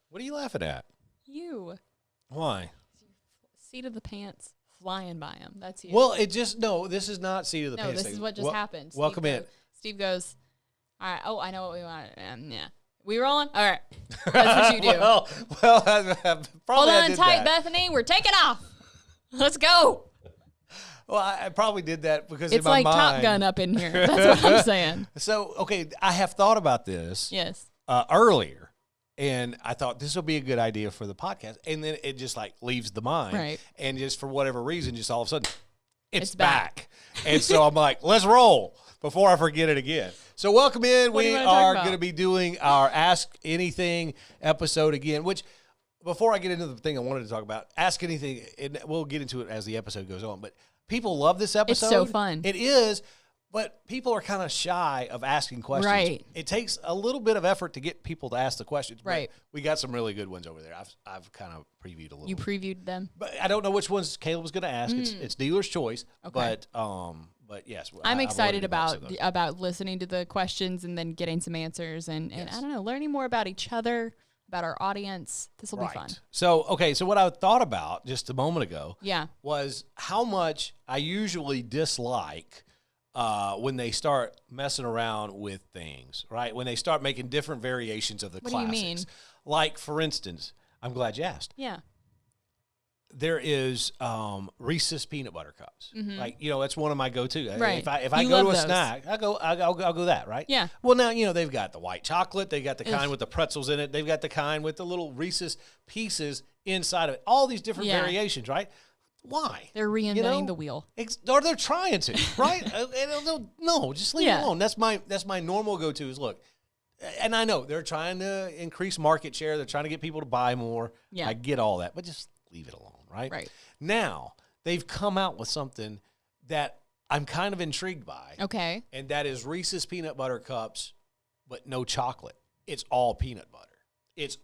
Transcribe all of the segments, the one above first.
What are you laughing at? You. Why? Seat of the pants flying by him. That's you. Well, this is not seat of the pants. No, this is what just happened. Welcome in. Steve goes, all right. Oh, I know what we want. Yeah. We rolling? All right. That's what you do. well, Hold on tight, Bethany. We're taking off. Let's go. Well, I probably did that because it's in my like mind, Top Gun up in here. That's what I'm saying. So, okay, I have thought about this earlier, and I thought this will be a good idea for the podcast, and then it just like leaves the mind, right? And just for whatever reason, just all of a sudden, it's back. And so I'm like, let's roll before I forget it again. So welcome in. We are going to be doing our Ask Anything episode again, which before I get into the thing I wanted to talk about, Ask Anything, and we'll get into it as the episode goes on, but people love this episode. It's so fun. It is, but people are kind of shy of asking questions. Right. It takes a little bit of effort to get people to ask the questions. Right. But we got some really good ones over there. I've kind of previewed a little. You previewed them? But I don't know which ones Caleb was going to ask. It's dealer's choice. Okay. But yes. I'm excited about listening to the questions and then getting some answers and I don't know, learning more about each other, about our audience. This will be fun. So what I thought about just a moment ago was how much I usually dislike when they start messing around with things, right? When they start making different variations of the classics. What do you mean? Like, for instance, I'm glad you asked. Yeah. There is Reese's peanut butter cups. Mm-hmm. Like, that's one of my go-to. Right. If I go to a snack, I'll go that, right? Yeah. Well, now, they've got the white chocolate. They've got the kind with the pretzels in it. They've got the kind with the little Reese's pieces inside of it. All these different variations, right? Why? They're reinventing the wheel. Or they're trying to, right? No, just leave it alone. That's my normal go-to is, look, and I know they're trying to increase market share. They're trying to get people to buy more. Yeah. I get all that, but just leave it alone, right? Right. Now, they've come out with something that I'm kind of intrigued by. Okay. And that is Reese's peanut butter cups, but no chocolate. It's all peanut butter. It's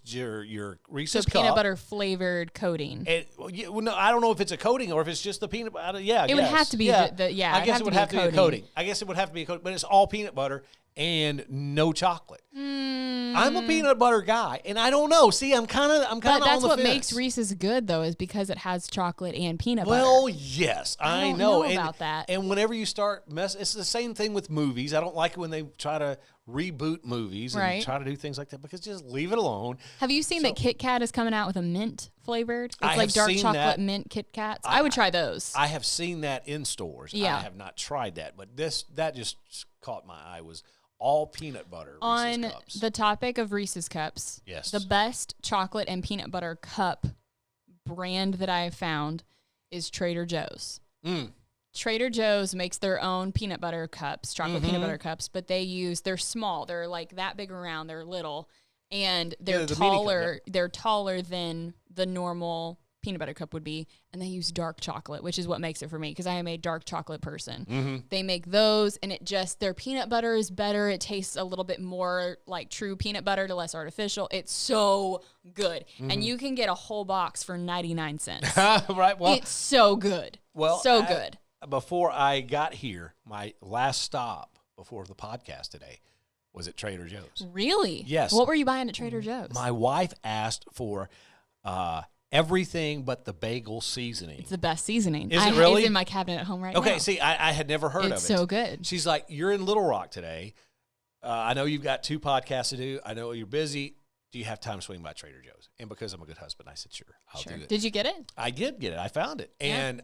your Reese's cup. Peanut butter flavored coating. No, I don't know if it's a coating or if it's just the peanut butter. Yeah, it would have to be. I guess it would have to be a coating. I guess it would have to be a coating, but it's all peanut butter and no chocolate. I'm a peanut butter guy, and I don't know. See, I'm kind of on the fence. That's what makes Reese's good, though, is because it has chocolate and peanut butter. Well, yes, I know about that. And whenever you start it's the same thing with movies. I don't like it when they try to reboot movies and try to do things like that because just leave it alone. Have you seen that Kit Kat is coming out with a mint flavored? It's like dark chocolate mint Kit Kats. I would try those. I have seen that in stores. Yeah. I have not tried that, but that just caught my eye was all peanut butter on Reese's cups. The topic of Reese's cups. Yes. The best chocolate and peanut butter cup brand that I have found is Trader Joe's. Trader Joe's makes their own peanut butter cups, chocolate peanut butter cups, but they're small. They're like that big around. They're little, and they're taller. They're taller than the normal peanut butter cup would be, and they use dark chocolate, which is what makes it for me because I am a dark chocolate person. They make those, and their peanut butter is better. It tastes a little bit more like true peanut butter to less artificial. It's so good, and you can get a whole box for 99 cents. Right? Well, it's so good. Good. Before I got here, my last stop before the podcast today was at Trader Joe's. Really? Yes. What were you buying at Trader Joe's? My wife asked for everything but the bagel seasoning. It's the best seasoning. Is it really? It's in my cabinet at home right now. Okay, see, I had never heard of it. It's so good. She's like, you're in Little Rock today. I know you've got 2 podcasts to do. I know you're busy. Do you have time to swing by Trader Joe's? And because I'm a good husband, I said, sure, I'll do it. Did you get it? I did get it. I found it. Yeah. And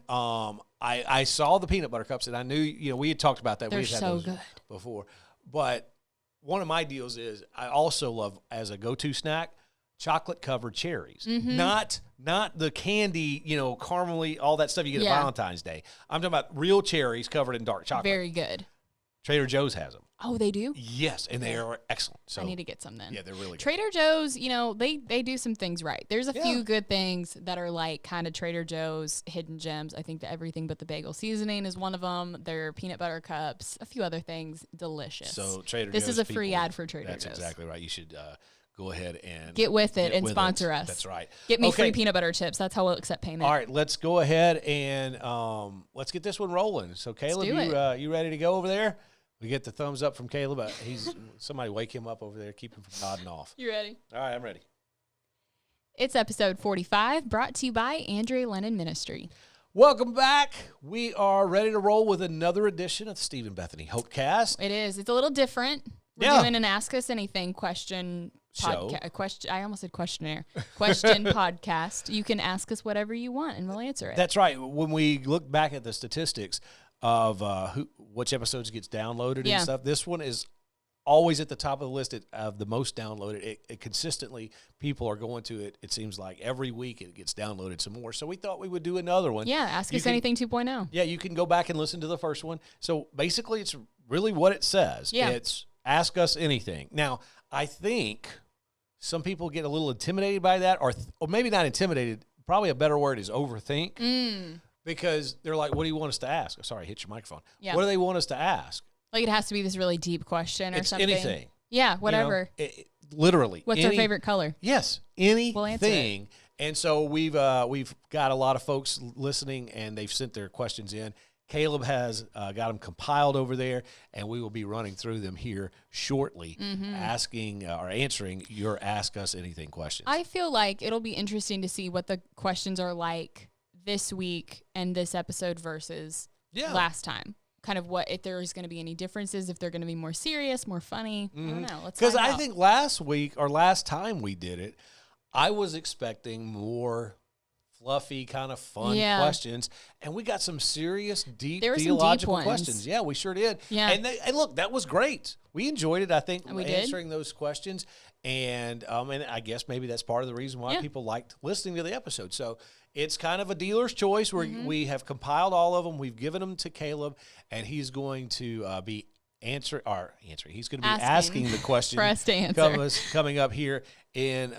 I saw the peanut butter cups, and I knew, we had talked about that. They're we had so those good before. But one of my deals is I also love, as a go-to snack, chocolate-covered cherries. Not the candy, caramely, all that stuff you get at Valentine's Day. I'm talking about real cherries covered in dark chocolate. Very good. Trader Joe's has them. Oh, they do? Yes, and they are excellent. So I need to get some then. Yeah, they're really good. Trader Joe's, they do some things right. There's a few good things that are like kind of Trader Joe's hidden gems. I think the everything but the bagel seasoning is one of them. Their peanut butter cups, a few other things, delicious. So Trader Joe's. This is a free people, ad for Trader Joe's. That's exactly right. You should go ahead and get with it and sponsor us. That's right. Get me free peanut butter chips. That's how we'll accept payment. All right, let's go ahead and let's get this one rolling. So Caleb, you ready to go over there? We get the thumbs up from Caleb. Somebody wake him up over there. Keep him from nodding off. You ready? All right, I'm ready. It's episode 45, brought to you by Andrea Lennon Ministry. Welcome back. We are ready to roll with another edition of the Steve and Bethany Hopecast. It is. It's a little different. We're doing an Ask Us Anything question podcast. I almost said questionnaire. Question podcast. You can ask us whatever you want, and we'll answer it. That's right. When we look back at the statistics of which episodes gets downloaded and stuff, this one is always at the top of the list of the most downloaded. It consistently, people are going to it. It seems like every week it gets downloaded some more. So we thought we would do another one. Yeah, Ask Us Anything 2.0. Yeah, you can go back and listen to the first one. So basically, it's really what it says. Yeah. It's Ask Us Anything. Now, I think some people get a little intimidated by that, or maybe not intimidated. Probably a better word is overthink. Because they're like, what do you want us to ask? Sorry, hit your microphone. Yeah. What do they want us to ask? Like it has to be this really deep question or something. Anything. Yeah, whatever. Literally. What's our favorite color? Yes, anything. We'll answer it. And so we've got a lot of folks listening, and they've sent their questions in. Caleb has got them compiled over there, and we will be running through them here shortly, asking or answering your Ask Us Anything questions. I feel like it'll be interesting to see what the questions are like this week and this episode versus last time. Kind of what, if there's going to be any differences, if they're going to be more serious, more funny. I don't know. Let's find out. Because I think last time we did it, I was expecting more fluffy, kind of fun questions, and we got some serious, deep theological questions. Yeah, we sure did. Yeah. And look, that was great. We enjoyed it, I think, answering those questions. And I guess maybe that's part of the reason why people liked listening to the episode. So it's kind of a dealer's choice where we have compiled all of them. We've given them to Caleb, and he's going to be answering. He's going to be asking the question for us to answer. Coming up here in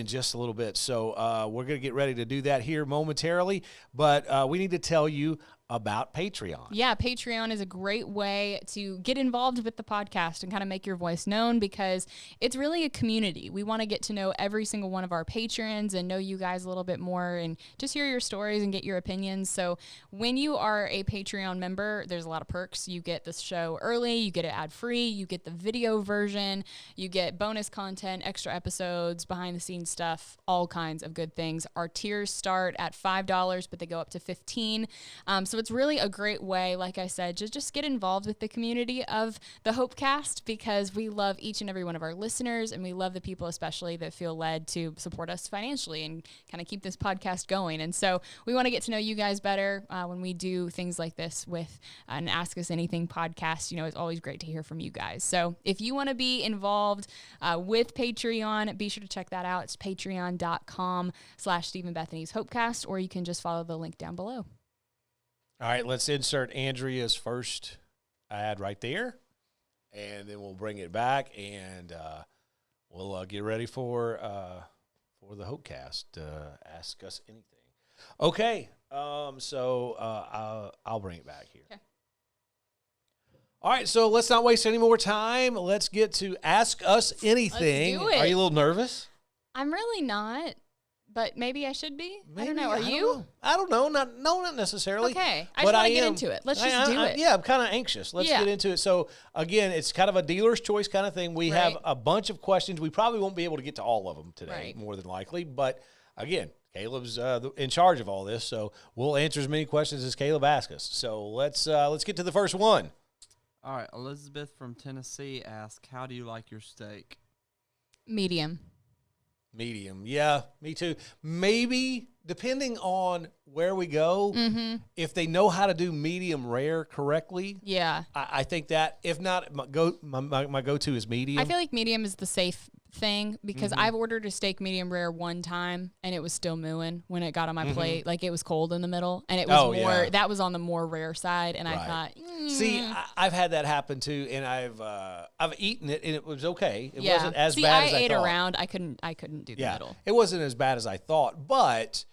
just a little bit. So we're going to get ready to do that here momentarily. But we need to tell you about Patreon. Yeah, Patreon is a great way to get involved with the podcast and kind of make your voice known, because it's really a community. We want to get to know every single one of our patrons and know you guys a little bit more and just hear your stories and get your opinions. So when you are a Patreon member, there's a lot of perks. You get this show early, you get it ad-free, you get the video version, you get bonus content, extra episodes, behind-the-scenes stuff, all kinds of good things. Our tiers start at $5, but they go up to $15. So it's really a great way, like I said, just get involved with the community of the Hopecast, because we love each and every one of our listeners, and we love the people especially that feel led to support us financially and kind of keep this podcast going. And so we want to get to know you guys better when we do things like this with an Ask Us Anything podcast. It's always great to hear from you guys. So if you want to be involved with Patreon, be sure to check that out. It's patreon.com/Steve and Bethany's Hopecast, or you can just follow the link down below. All right, let's insert Andrea's first ad right there, and then we'll bring it back, and we'll get ready for the Hopecast. Ask Us Anything. Okay, so I'll bring it back here. Okay. All right, so let's not waste any more time. Let's get to Ask Us Anything. Let's do it. Are you a little nervous? I'm really not. But maybe I should be. Maybe, I don't know. Are you? I don't know. Not necessarily. Okay. I just want to get into it. Let's just do it. Yeah, I'm kind of anxious. Let's get into it. So, again, it's kind of a dealer's choice kind of thing. We have a bunch of questions. We probably won't be able to get to all of them today, more than likely. But, again, Caleb's in charge of all this. So, we'll answer as many questions as Caleb asks us. So, let's get to the first one. All right. Elizabeth from Tennessee asks, how do you like your steak? Medium. Medium. Yeah, me too. Maybe, depending on where we go, if they know how to do medium rare correctly, I think that, if not, my go-to is medium. I feel like medium is the safe thing, because I've ordered a steak medium rare one time, and it was still mooing when it got on my plate. Like, it was cold in the middle, and it was that was on the more rare side, and I thought, See, I've had that happen too, and I've eaten it, and it was okay. It wasn't as bad as I thought. I ate around. I couldn't do the middle. It wasn't as bad as I thought, but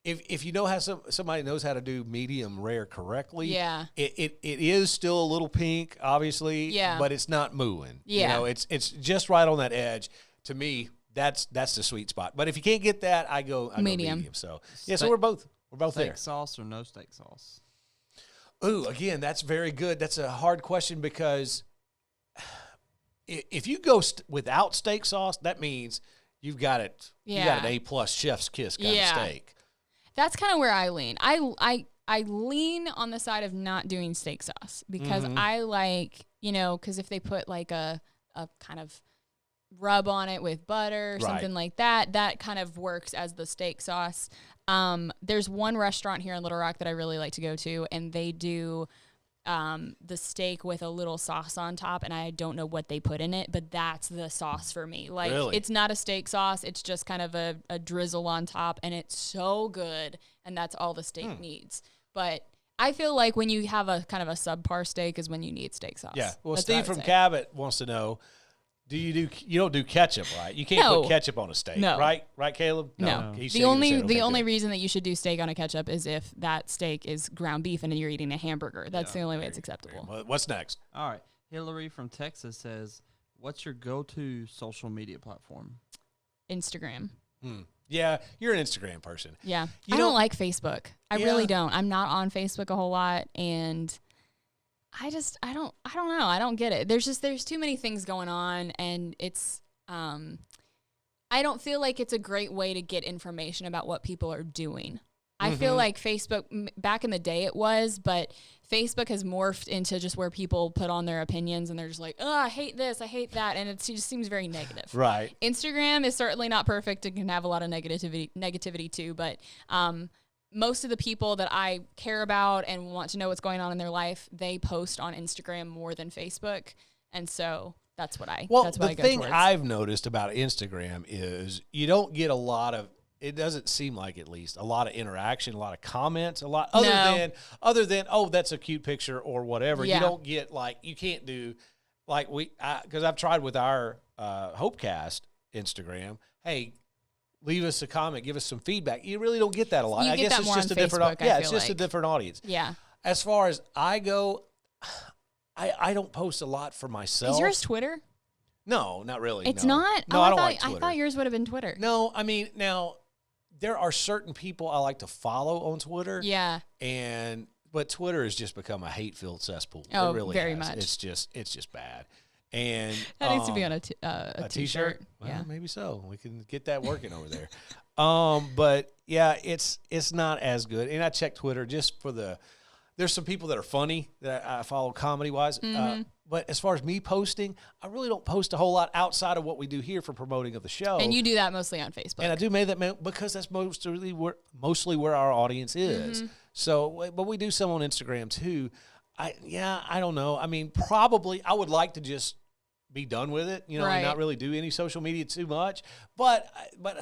if you know how somebody knows how to do medium rare correctly, it is still a little pink, obviously, but it's not mooing. It's just right on that edge. To me, that's the sweet spot. But if you can't get that, I go medium. So so we're both there. Steak sauce or no steak sauce? Ooh, again, that's very good. That's a hard question because if you go without steak sauce, that means you've got it. You got an A+ chef's kiss kind of steak. That's kind of where I lean. I lean on the side of not doing steak sauce because I like, because if they put like a kind of rub on it with butter or something like that, that kind of works as the steak sauce. There's one restaurant here in Little Rock that I really like to go to, and they do the steak with a little sauce on top, and I don't know what they put in it, but that's the sauce for me. Like, It's not a steak sauce. It's just kind of a drizzle on top, and it's so good, and that's all the steak needs. But I feel like when you have a kind of a subpar steak is when you need steak sauce. Yeah. Well, Steve from Cabot wants to know, you don't do ketchup, right? You can't put ketchup on a steak, right? Right, Caleb? No. The only reason that you should do steak on a ketchup is if that steak is ground beef and you're eating a hamburger. That's the only way it's acceptable. What's next? All right. Hillary from Texas says, what's your go-to social media platform? Instagram. Yeah, you're an Instagram person. Yeah. I don't like Facebook. I really don't. I'm not on Facebook a whole lot, and I don't know. I don't get it. There's too many things going on, and it's I don't feel like it's a great way to get information about what people are doing. I feel like Facebook, back in the day it was, but Facebook has morphed into just where people put on their opinions and they're just like, oh, I hate this, I hate that, and it just seems very negative. Right. Instagram is certainly not perfect and can have a lot of negativity too, but most of the people that I care about and want to know what's going on in their life, they post on Instagram more than Facebook, and so that's what I go towards. The thing I've noticed about Instagram is you don't get a lot of, it doesn't seem like, at least, a lot of interaction, a lot of comments, a lot other than oh, that's a cute picture or whatever. You don't get, like, you can't do like because I've tried with our Hopecast Instagram. Hey, leave us a comment, give us some feedback. You really don't get that a lot. I guess it's just a different it's just a different audience. Yeah. As far as I go, I don't post a lot for myself. Is yours Twitter? No, not really. It's no. not? No, I don't like Twitter. I thought yours would have been Twitter. No, I mean, now, there are certain people I like to follow on Twitter. Yeah. But Twitter has just become a hate-filled cesspool. Oh, it really very has. much. It's just bad. And that needs to be on a T-shirt. Well, yeah, maybe so. We can get that working over there. But yeah, it's not as good. And I check Twitter just for there's some people that are funny that I follow comedy-wise. But as far as me posting, I really don't post a whole lot outside of what we do here for promoting of the show. And you do that mostly on Facebook. And I do that because that's mostly where our audience is. So, but we do some on Instagram too. I don't know. I mean, probably I would like to just be done with it, and not really do any social media too much. But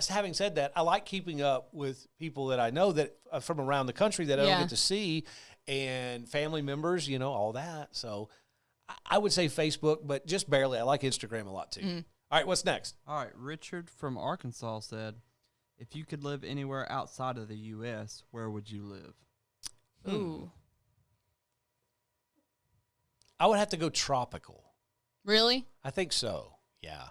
having said that, I like keeping up with people that I know that from around the country that I don't get to see, and family members, all that. So I would say Facebook, but just barely. I like Instagram a lot too. All right, what's next? All right, Richard from Arkansas said, if you could live anywhere outside of the U.S., where would you live? Ooh. I would have to go tropical. Really? I think so, yeah.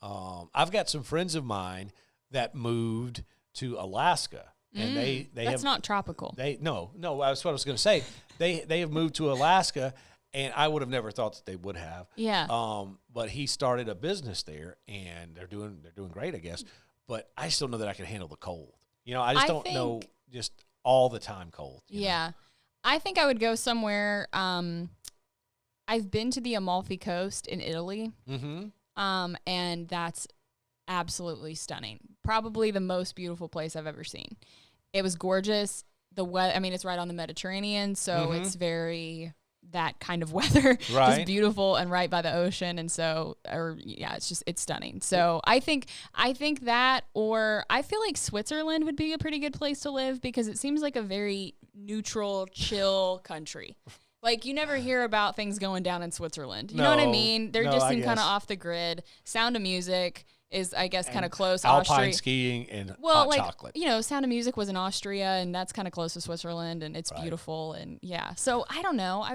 I've got some friends of mine that moved to Alaska. And that's not tropical. No, that's what I was going to say. They have moved to Alaska, and I would have never thought that they would have. Yeah. But he started a business there, and they're doing great, I guess. But I still know that I can handle the cold. I just don't know just all the time cold. Yeah. I think I would go somewhere. I've been to the Amalfi Coast in Italy. And that's absolutely stunning. Probably the most beautiful place I've ever seen. It was gorgeous. It's right on the Mediterranean, so it's very that kind of weather. Right. Just beautiful and right by the ocean, and so it's stunning. So I think that, or I feel like Switzerland would be a pretty good place to live because it seems like a very neutral, chill country. Like, you never hear about things going down in Switzerland. You know what I mean? They're just kind of off the grid. Sound of Music is, I guess, kind of close. Alpine skiing and hot chocolate. Sound of Music was in Austria, and that's kind of close to Switzerland, and it's beautiful. And so I don't know. I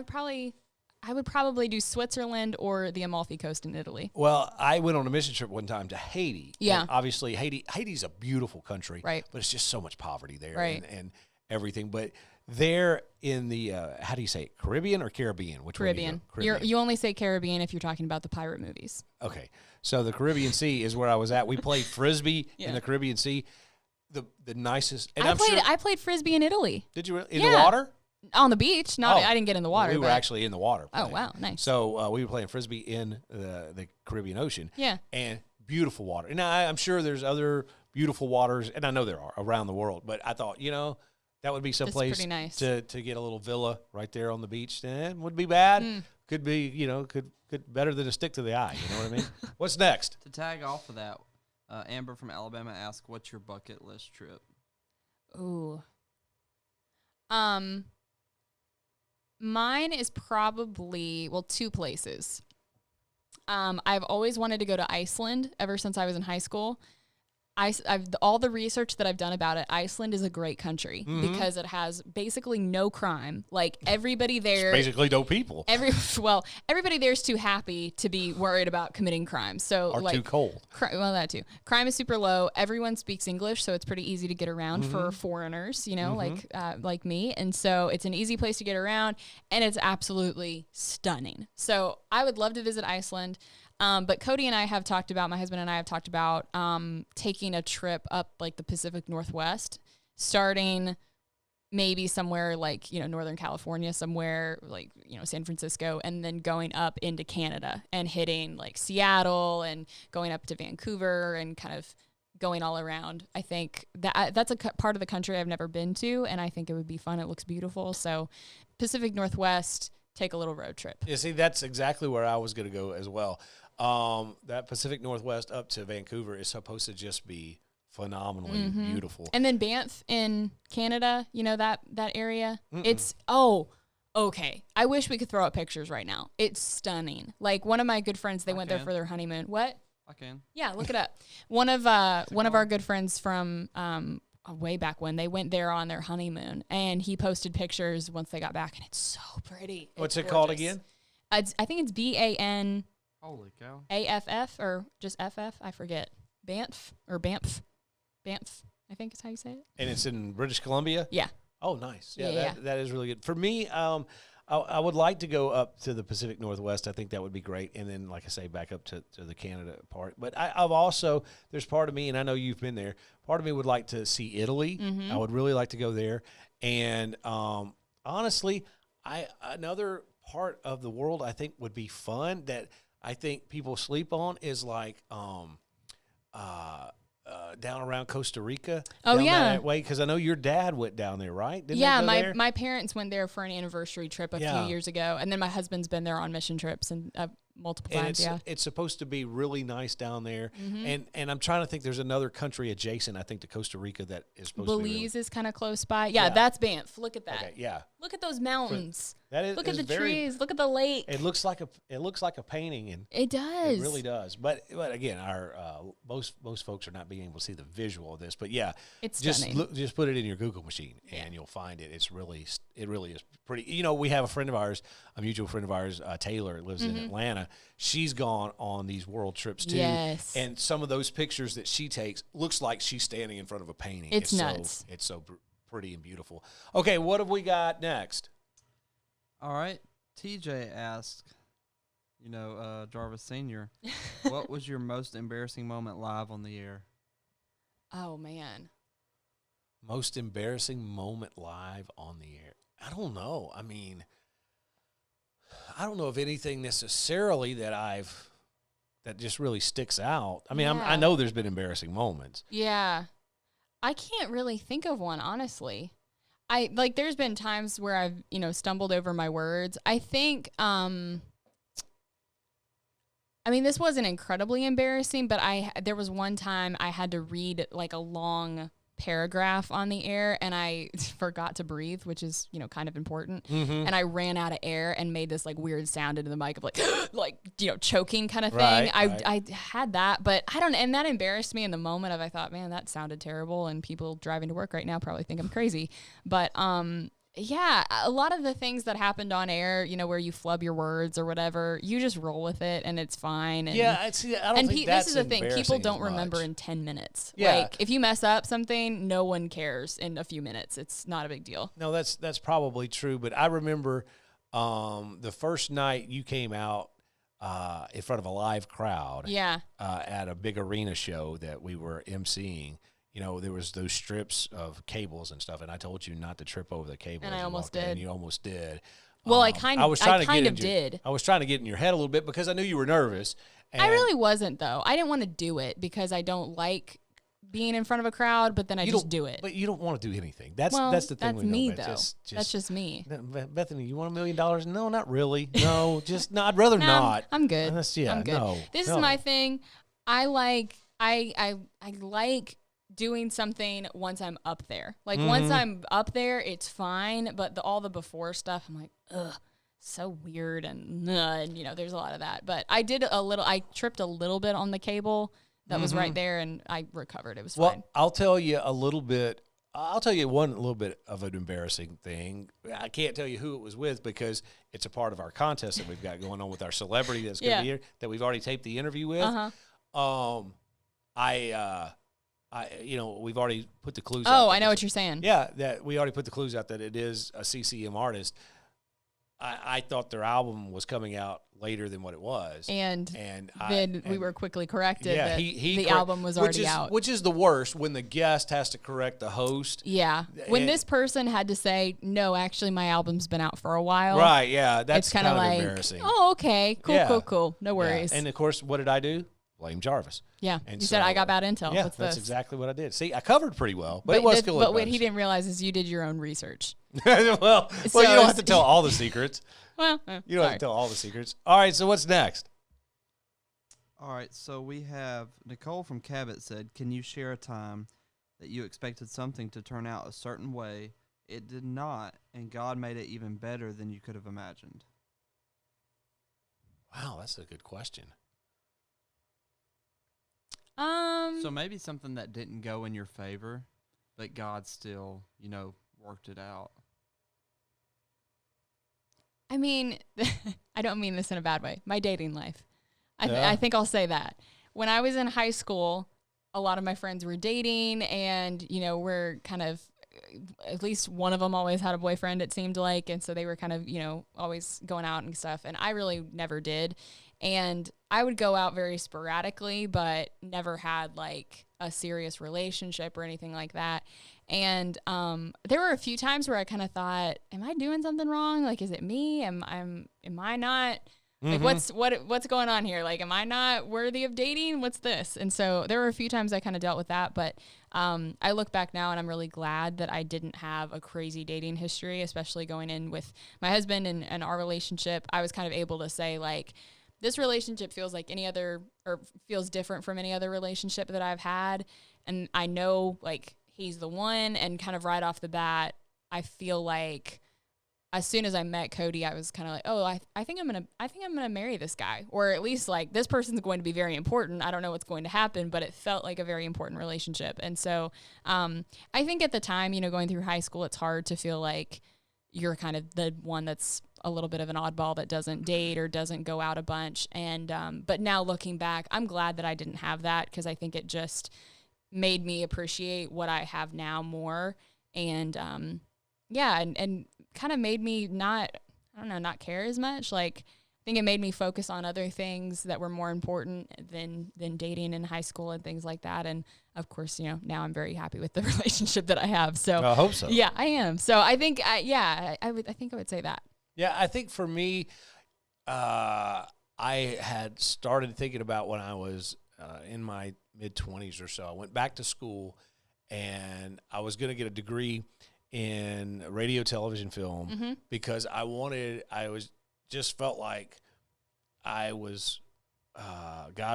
would probably do Switzerland or the Amalfi Coast in Italy. Well, I went on a mission trip one time to Haiti. Yeah. And obviously, Haiti's a beautiful country. Right. But it's just so much poverty there. Right. And everything. But they're in the how do you say it? Caribbean or Caribbean? Which Caribbean. one? Caribbean. You only say Caribbean if you're talking about the pirate movies. Okay, so the Caribbean Sea is where I was at. We played frisbee Yeah. in the Caribbean Sea. The nicest. And I played frisbee in Italy. Did you in the water? On the beach. Not. Oh. I didn't get in the water. We were but- actually in the water. Oh playing. wow, nice. So we were playing frisbee in the Caribbean Ocean. Yeah. And beautiful water. And I'm sure there's other beautiful waters, and I know there are around the world. But I thought, that would be someplace pretty nice. to get a little villa right there on the beach. Wouldn't be bad. Could be, could better than a stick to the eye. You know what I mean? What's next? To tag off of that, Amber from Alabama asked, "What's your bucket list trip?" Ooh. Mine is probably, two places. I've always wanted to go to Iceland ever since I was in high school. All the research that I've done about it, Iceland is a great country because it has basically no crime. Like everybody there, Basically, no people. Everybody there is too happy to be worried about committing crimes. So Or too cold. That too. Crime is super low. Everyone speaks English, so it's pretty easy to get around for foreigners, like me. And so it's an easy place to get around, and it's absolutely stunning. So I would love to visit Iceland. But Cody and I have talked about, my husband and I have talked about taking a trip up like the Pacific Northwest, starting maybe somewhere like, Northern California, somewhere like, San Francisco, and then going up into Canada and hitting like Seattle and going up to Vancouver and kind of going all around. I think that's a part of the country I've never been to, and I think it would be fun. It looks beautiful. So Pacific Northwest, take a little road trip. You see, that's exactly where I was going to go as well. That Pacific Northwest up to Vancouver is supposed to just be phenomenally beautiful. And then Banff in Canada, that area. It's okay. I wish we could throw up pictures right now. It's stunning. Like one of my good friends, they went there for their honeymoon. What? I can. Yeah, look it up. One of our good friends from way back when, they went there on their honeymoon, and he posted pictures once they got back, and it's so pretty. What's it's it called gorgeous. again? I think it's BAN. Holy cow. AFF or just FF, I forget. Banff or Banff. Banff, I think is how you say it. And it's in British Columbia? Yeah. Oh, nice. Yeah, Yeah. that is really good. For me, I would like to go up to the Pacific Northwest. I think that would be great. And then, like I say, back up to the Canada part. But I've also, there's part of me, and I know you've been there, part of me would like to see Italy. I would really like to go there. And honestly, another part of the world I think would be fun that I think people sleep on is like down around Costa Rica. Oh, down yeah. that way, because I know your dad went down there, right? Didn't Yeah, they go there? my parents went there for an anniversary trip a few years ago, and then my husband's been there on mission trips and multiple And times. it's supposed to be really nice down there. And I'm trying to think. There's another country adjacent, I think, to Costa Rica that is supposed to be. Belize is kind of close by. Yeah, that's Banff. Look at that. Okay, yeah. Look at those mountains. That is. Look at is the very, trees. Look at the lake. It looks like a painting, and It does. it really does. But again, our most folks are not being able to see the visual of this. But yeah, It's just stunning. just put it in your Google machine, and you'll find it. It really is pretty. We have a friend of ours, a mutual friend of ours, Taylor, lives in Atlanta. She's gone on these world trips too. Yes. And some of those pictures that she takes looks like she's standing in front of a painting. It's nuts. It's so pretty and beautiful. Okay, what have we got next? All right. TJ asked, Jarvis Sr., what was your most embarrassing moment live on the air? Oh, man. Most embarrassing moment live on the air. I don't know. I mean, I don't know of anything necessarily that just really sticks out. I mean, I know there's been embarrassing moments. Yeah. I can't really think of one, honestly. There's been times where I've, stumbled over my words. I think, this wasn't incredibly embarrassing, but there was one time I had to read like a long paragraph on the air, and I forgot to breathe, which is, kind of important. And I ran out of air and made this like weird sound into the mic of like, choking kind of thing. Right, I had that, but and that embarrassed me in the moment I thought, man, that sounded terrible. And people driving to work right now probably think I'm crazy. But, Yeah, a lot of the things that happened on air, where you flub your words or whatever, you just roll with it and it's fine. And, yeah, I don't think that's this is the thing. People embarrassing don't as remember much. in 10 minutes. Yeah. Like, if you mess up something, no one cares in a few minutes. It's not a big deal. No, that's probably true. But I remember the first night you came out in front of a live crowd. Yeah. At a big arena show that we were emceeing. There was those strips of cables and stuff, and I told you not to trip over the cable. And as I you almost walked in, did. and you almost did. Well, I kind of did. I was trying to get in your head a little bit because I knew you were nervous. And I really wasn't, though. I didn't want to do it because I don't like being in front of a crowd, but then I just do it. But you don't want to do anything. That's the thing. That's we know me, about. though. That's just me. Bethany, you want $1 million? No, not really. No, just no. I'd rather not. I'm good. I'm good. No, this is my thing. I like doing something once I'm up there. Like once I'm up there, it's fine. But all the before stuff, I'm like, ugh, so weird and there's a lot of that. But I tripped a little bit on the cable that was right there, and I recovered. It was fine. Well, I'll tell you one little bit of an embarrassing thing. I can't tell you who it was with because it's a part of our contest that we've got going on with our celebrity that's going to be here that we've already taped the interview with. We've already put the clues out. Oh, I know what you're saying. Yeah, that we already put the clues out that it is a CCM artist. I thought their album was coming out later than what it was. And then we were quickly corrected that the correct, album was already out. Which is the worst, when the guest has to correct the host. Yeah. When this person had to say, no, actually my album's been out for a while. Right, yeah. That's kind of like, embarrassing. Oh, okay. Cool. No worries. Yeah. And, of course, what did I do? Blame Jarvis. Yeah. You said I got bad intel. Yeah, that's exactly what I did. See, I covered pretty well, but it was still But what he didn't realize is you did your own research. well, you don't have to tell all the secrets. Well, you don't have to tell all the secrets. All right, so what's next? All right, so we have Nicole from Cabot said, can you share a time that you expected something to turn out a certain way, it did not, and God made it even better than you could have imagined? Wow, that's a good question. So maybe something that didn't go in your favor, but God still, worked it out. I mean, I don't mean this in a bad way. My dating life. I think I'll say that. When I was in high school, a lot of my friends were dating, and, we're kind of, at least one of them always had a boyfriend, it seemed like, and so they were kind of, always going out and stuff, and I really never did. And I would go out very sporadically, but never had like a serious relationship or anything like that. And there were a few times where I kind of thought, am I doing something wrong? Like, is it me? Am I not? Like, what's going on here? Like, am I not worthy of dating? What's this? And so there were a few times I kind of dealt with that, but I look back now and I'm really glad that I didn't have a crazy dating history, especially going in with my husband and our relationship. I was kind of able to say, like, this relationship feels like any other, or feels different from any other relationship that I've had. And I know, like, he's the one, and kind of right off the bat, I feel like as soon as I met Cody, I was kind of like, oh, I think I'm going to marry this guy, or at least like this person's going to be very important. I don't know what's going to happen, but it felt like a very important relationship. And so, I think at the time, going through high school, it's hard to feel like you're kind of the one that's a little bit of an oddball that doesn't date or doesn't go out a bunch. And, but now looking back, I'm glad that I didn't have that, because I think it just made me appreciate what I have now more. And, and kind of made me not care as much. Like, I think it made me focus on other things that were more important than dating in high school and things like that. And of course, now I'm very happy with the relationship that I have. So I hope so. Yeah, I am. So I think, I think I would say that. Yeah, I think for me, I had started thinking about when I was in my mid-20s or so. I went back to school, and I was going to get a degree in radio, television, film, because just felt like God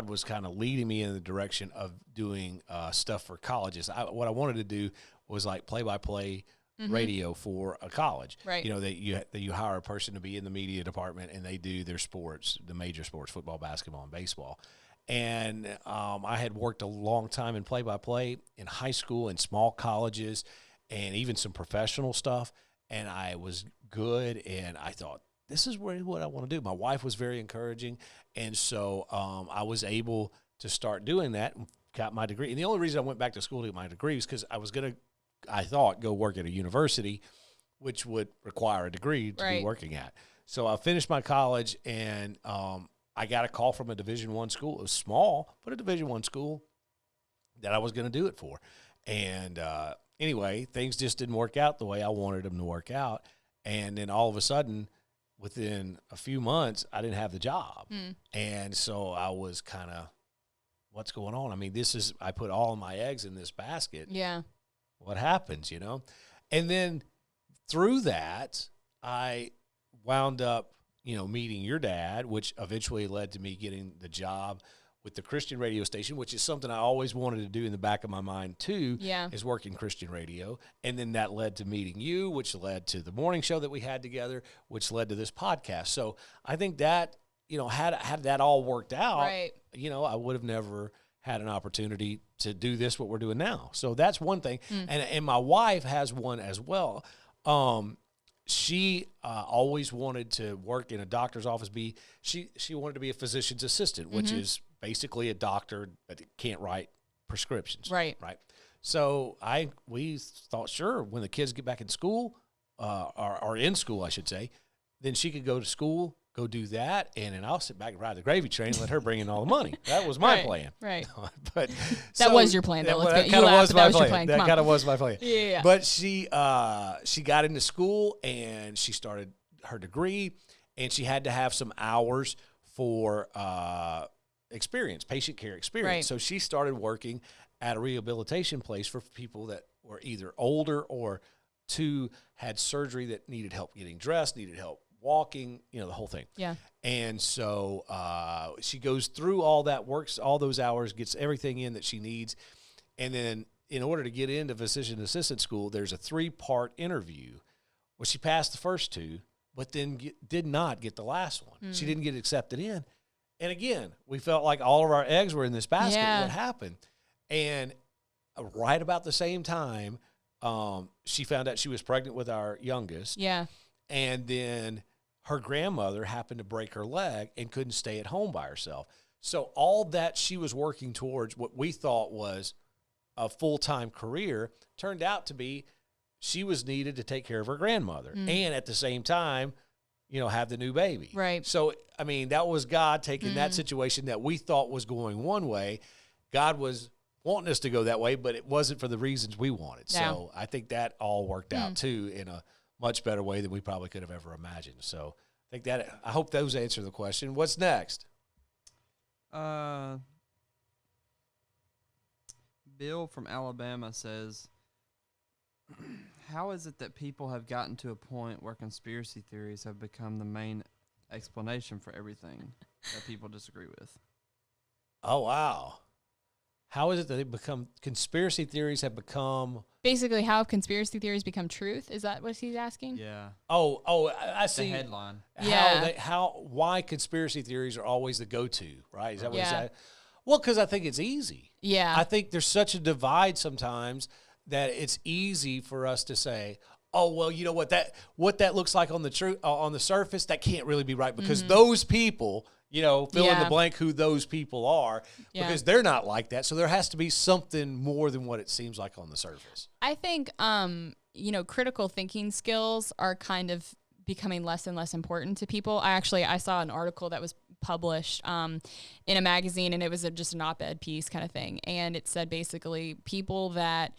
was kind of leading me in the direction of doing stuff for colleges. What I wanted to do was like play-by-play radio for a college. Right. That you hire a person to be in the media department, and they do their sports, the major sports, football, basketball, and baseball. And I had worked a long time in play-by-play in high school, in small colleges, and even some professional stuff. and I was good, and I thought, this is what I want to do. My wife was very encouraging, and so I was able to start doing that and got my degree. And the only reason I went back to school to get my degree was because I was going to, I thought, go work at a university, which would require a degree to be working at. So I finished my college, and I got a call from a Division I school. It was small, but a Division I school that I was going to do it for. And anyway, things just didn't work out the way I wanted them to work out. And then all of a sudden, within a few months, I didn't have the job. And so I was kind of, what's going on? I mean, I put all of my eggs in this basket. Yeah. What happens, you know? And then through that, I wound up, meeting your dad, which eventually led to me getting the job with the Christian radio station, which is something I always wanted to do in the back of my mind too, is work in Christian radio. And then that led to meeting you, which led to the morning show that we had together, which led to this podcast. So I think that, had that all worked out, I would have never had an opportunity to do this, what we're doing now. So that's one thing. And my wife has one as well. She always wanted to work in a doctor's office. She wanted to be a physician's assistant, which is basically a doctor that can't write prescriptions. Right. So we thought, sure, when the kids get back in school, or in school, I should say, then she could go to school, go do that, and then I'll sit back and ride the gravy train and let her bring in all the money. That was my plan. Right. But that was your plan, though. That kind of was my plan. That kind of was my plan. Yeah. But she got into school, and she started her degree, and she had to have some hours for patient care experience. Right. So she started working at a rehabilitation place for people that were either older or had surgery that needed help getting dressed, needed help walking, the whole thing. Yeah. And so she goes through all that, works all those hours, gets everything in that she needs. And then in order to get into physician assistant school, there's a 3-part interview. Well, she passed the first 2, but then did not get the last one. She didn't get accepted in. And again, we felt like all of our eggs were in this basket. Yeah. What happened? And right about the same time, she found out she was pregnant with our youngest. Yeah. And then her grandmother happened to break her leg and couldn't stay at home by herself. So all that she was working towards, what we thought was a full-time career, turned out to be she was needed to take care of her grandmother. And at the same time, have the new baby. Right. So, I mean, that was God taking that situation that we thought was going one way. God was wanting us to go that way, but it wasn't for the reasons we wanted. Yeah. So I think that all worked out, too, in a much better way than we probably could have ever imagined. So I hope those answer the question. What's next? Bill from Alabama says, how is it that people have gotten to a point where conspiracy theories have become the main explanation for everything that people disagree with? Oh, wow. How is it that conspiracy theories have become... Basically, how have conspiracy theories become truth? Is that what he's asking? Yeah. Oh, I see. The headline. Why conspiracy theories are always the go-to, right? Is that what he's saying? Well, because I think it's easy. Yeah. I think there's such a divide sometimes that it's easy for us to say, oh, well, you know what that looks like on the surface, that can't really be right because those people... fill in the blank who those people are because they're not like that. So there has to be something more than what it seems like on the surface. I think, critical thinking skills are kind of becoming less and less important to people. I saw an article that was published in a magazine, and it was just an op-ed piece kind of thing. And it said basically people that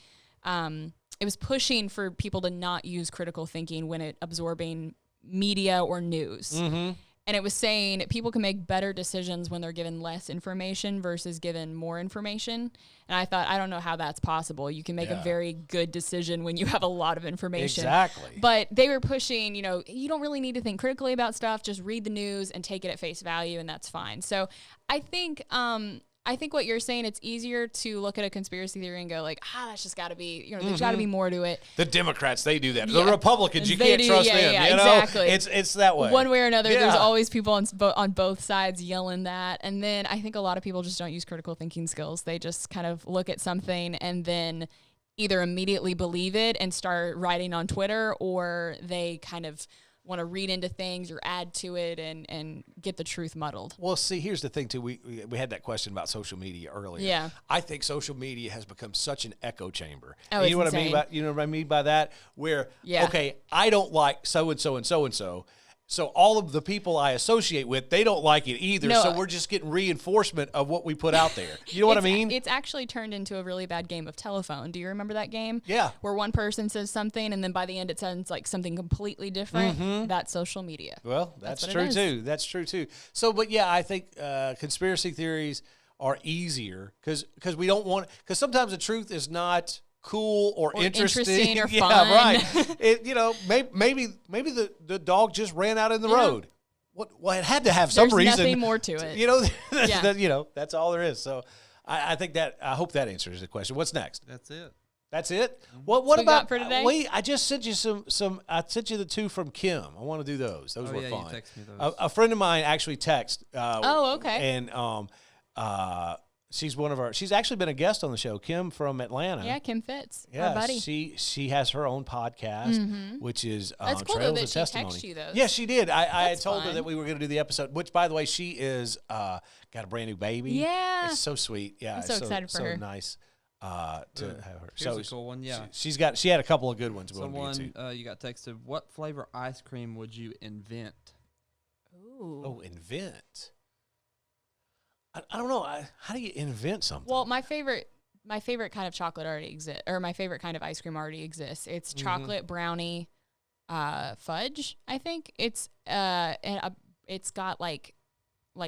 it was pushing for people to not use critical thinking when absorbing media or news. Mm-hmm. And it was saying people can make better decisions when they're given less information versus given more information. And I thought, I don't know how that's possible. You can make a very good decision when you have a lot of information. Exactly. But they were pushing, you don't really need to think critically about stuff. Just read the news and take it at face value, and that's fine. So I think what you're saying, it's easier to look at a conspiracy theory and go like, that's just got to be, there's got to be more to it. The Democrats, they do that. The Republicans, you can't trust them. Yeah, exactly. It's that way. One way or another, there's always people on both sides yelling that. And then I think a lot of people just don't use critical thinking skills. They just kind of look at something and then either immediately believe it and start writing on Twitter, or they kind of want to read into things or add to it and get the truth muddled. Well, see, here's the thing, too. We had that question about social media earlier. Yeah. I think social media has become such an echo chamber. Oh, you know it's what insane. you know what I mean by that? Where, Yeah. okay, I don't like so-and-so and so-and-so. So all of the people I associate with, they don't like it either. No. So we're just getting reinforcement of what we put out there. You know what I mean? It's actually turned into a really bad game of telephone. Do you remember that game? Yeah. Where one person says something and then by the end it sounds like something completely different. Mm-hmm. That's social media. Well, that's what it true is. too. That's true too. So, but yeah, I think conspiracy theories are easier because we don't want, because sometimes the truth is not cool or interesting or yeah, fun. right. Maybe the dog just ran out in the road. Well, it had to have some There's reason. nothing more to it. Yeah. That's all there is. So I think I hope that answers the question. What's next? That's it. That's it. Mm-hmm. What we about got for today? Wait, I just sent you some. I sent you the 2 from Kim. I want to do those. Those were yeah, fun. you text me those. A friend of mine actually texted. Okay. And she's actually been a guest on the show. Kim from Atlanta. Yeah, Kim Fitz, Yeah, our buddy. she has her own podcast, which is That's cool, though, Trails that of she Testimony. texted you those. Yeah, she did. I had That's told her fun. that we were going to do the episode. Which, by the way, she is got a brand new baby. Yeah. it's so sweet. Yeah, I'm it's so excited for so her. nice to have her. Here's a cool one. Yeah. She had a couple of good ones. We'll get Someone to. you got texted. What flavor ice cream would you invent? Ooh. Oh, invent. I don't know. How do you invent something? Well, my favorite kind of chocolate already exists, or my favorite kind of ice cream already exists. It's chocolate brownie fudge. I think it's it's got like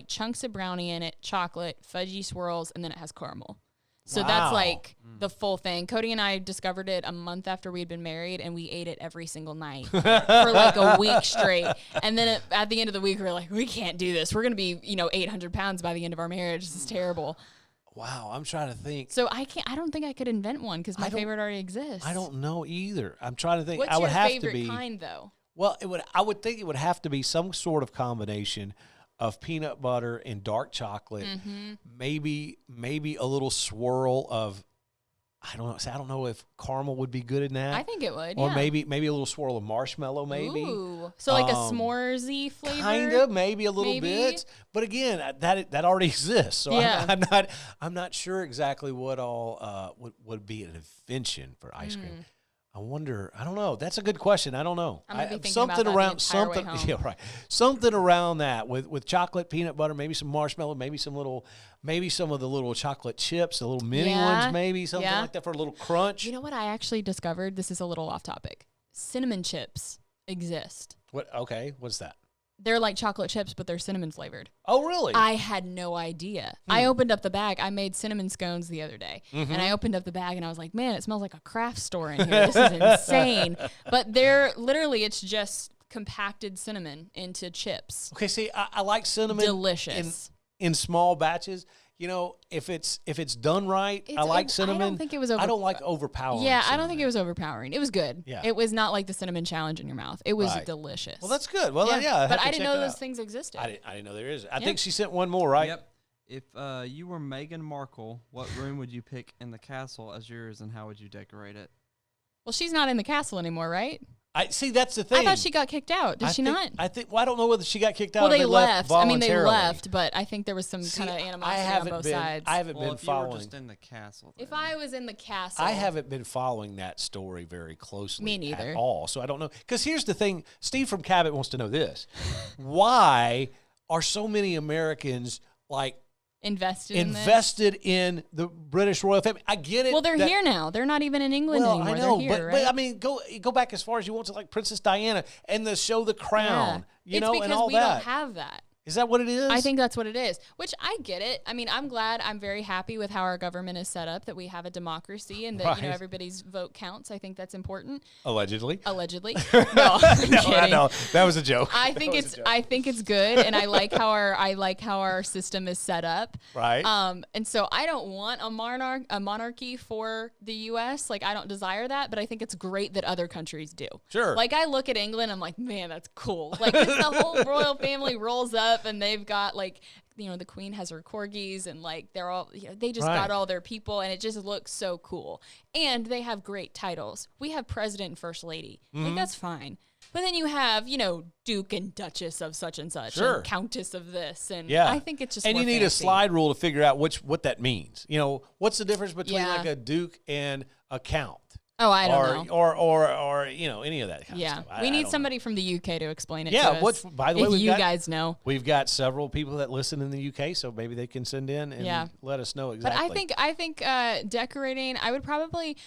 chunks of brownie in it, chocolate, fudgy swirls, and then it has caramel. So that's Wow. like the full thing. Cody and I discovered it a month after we'd been married, and we ate it every single night for like a week straight. And then at the end of the week, we were like, we can't do this. We're going to be, 800 pounds by the end of our marriage. This is terrible. Wow, I'm trying to think. So I don't think I could invent one because my I don't- favorite already exists. I don't know either. I'm trying to think. What's I would your have favorite to be. kind, though? Well, I would think it would have to be some sort of combination of peanut butter and dark chocolate. Mm-hmm. Maybe a little swirl of. I don't know if caramel would be good in that. I think it would, Or yeah. maybe a little swirl of marshmallow. Maybe. Ooh. So like a s'moresy flavor? Kind of, maybe a little Maybe? bit, but again, that already exists. So Yeah. I'm not sure exactly what all would be an invention for ice cream. I wonder. I don't know. That's a good question. I don't know. I'm gonna be thinking something about that the around entire way something. home. Yeah, right. Something around that with chocolate, peanut butter, maybe some marshmallow, maybe some of the little chocolate chips, the little mini Yeah. ones, maybe something Yeah. like that for a little crunch. You know what I actually discovered? This is a little off topic. Cinnamon chips exist. What? Okay. What's that? They're like chocolate chips, but they're cinnamon flavored. Oh, really? I had no idea. I opened up the bag. I made cinnamon scones the other day. And I opened up the bag and I was like, man, it smells like a craft store in here. This is insane. But it's just compacted cinnamon into chips. Okay. See, I like cinnamon. Delicious. In small batches. If it's done right, I like cinnamon. I don't think it was I don't like overpowering. Yeah, I cinnamon. don't think it was overpowering. It was good. Yeah. It was not like the cinnamon challenge in your mouth. It was Right. delicious. Well, that's good. Well, yeah. But have I to didn't check know that those out. things existed. I didn't know there is. I think she sent one more, right? Yep. If you were Meghan Markle, what room would you pick in the castle as yours, and how would you decorate it? Well, she's not in the castle anymore, right? I see. That's the thing. I thought she got kicked out. Did she not? I think. Well, I don't know whether she got kicked out. Well, or they left. I mean, they voluntarily. left, but I think there was some See, kind of I animosity on haven't both been. sides. I haven't Well, been if you were following. just in the castle, If then. I was in the castle, I haven't been following that story very closely. Me neither. At all. So I don't know. Because here's the thing. Steve from Cabot wants to know this: why are so many Americans invested in the British royal family? I get it. Well, they're that- here now. They're not even in England Well, anymore. I know, they're here, right? but I mean, go back as far as you want to, like Princess Diana and the show The Crown, It's and because all we that. don't have that. Is that what it is? I think that's what it is, which I get it. I mean, I'm glad. I'm very happy with how our government is set up, that we have a democracy and that Right. everybody's vote counts. I think that's important. Allegedly. Allegedly. No, I'm No, I kidding. know that was a joke. I think it's good, and I like how our system is set up. Right. And so I don't want a monarchy for the U.S. Like, I don't desire that, but I think it's great that other countries do. Sure. Like, I look at England, I'm like, man, that's cool. Like, the whole royal family rolls up. up, and they've got like, the queen has her corgis, and like they just got all their people, and it just looks so cool. And they have great titles. We have president and first lady. Like, that's fine. But then you have, Duke and Duchess of such and such, and Countess of this, and I think it's just and more you need fancy. a slide rule to figure out what that means. What's the difference between like a Duke and a Count? Oh, I don't know. Or any of that kind of stuff. We need somebody from the UK to explain it to us. By the way, if you guys know. We've got several people that listen in the UK, so maybe they can send in and let us know exactly. But I think decorating, I would probably,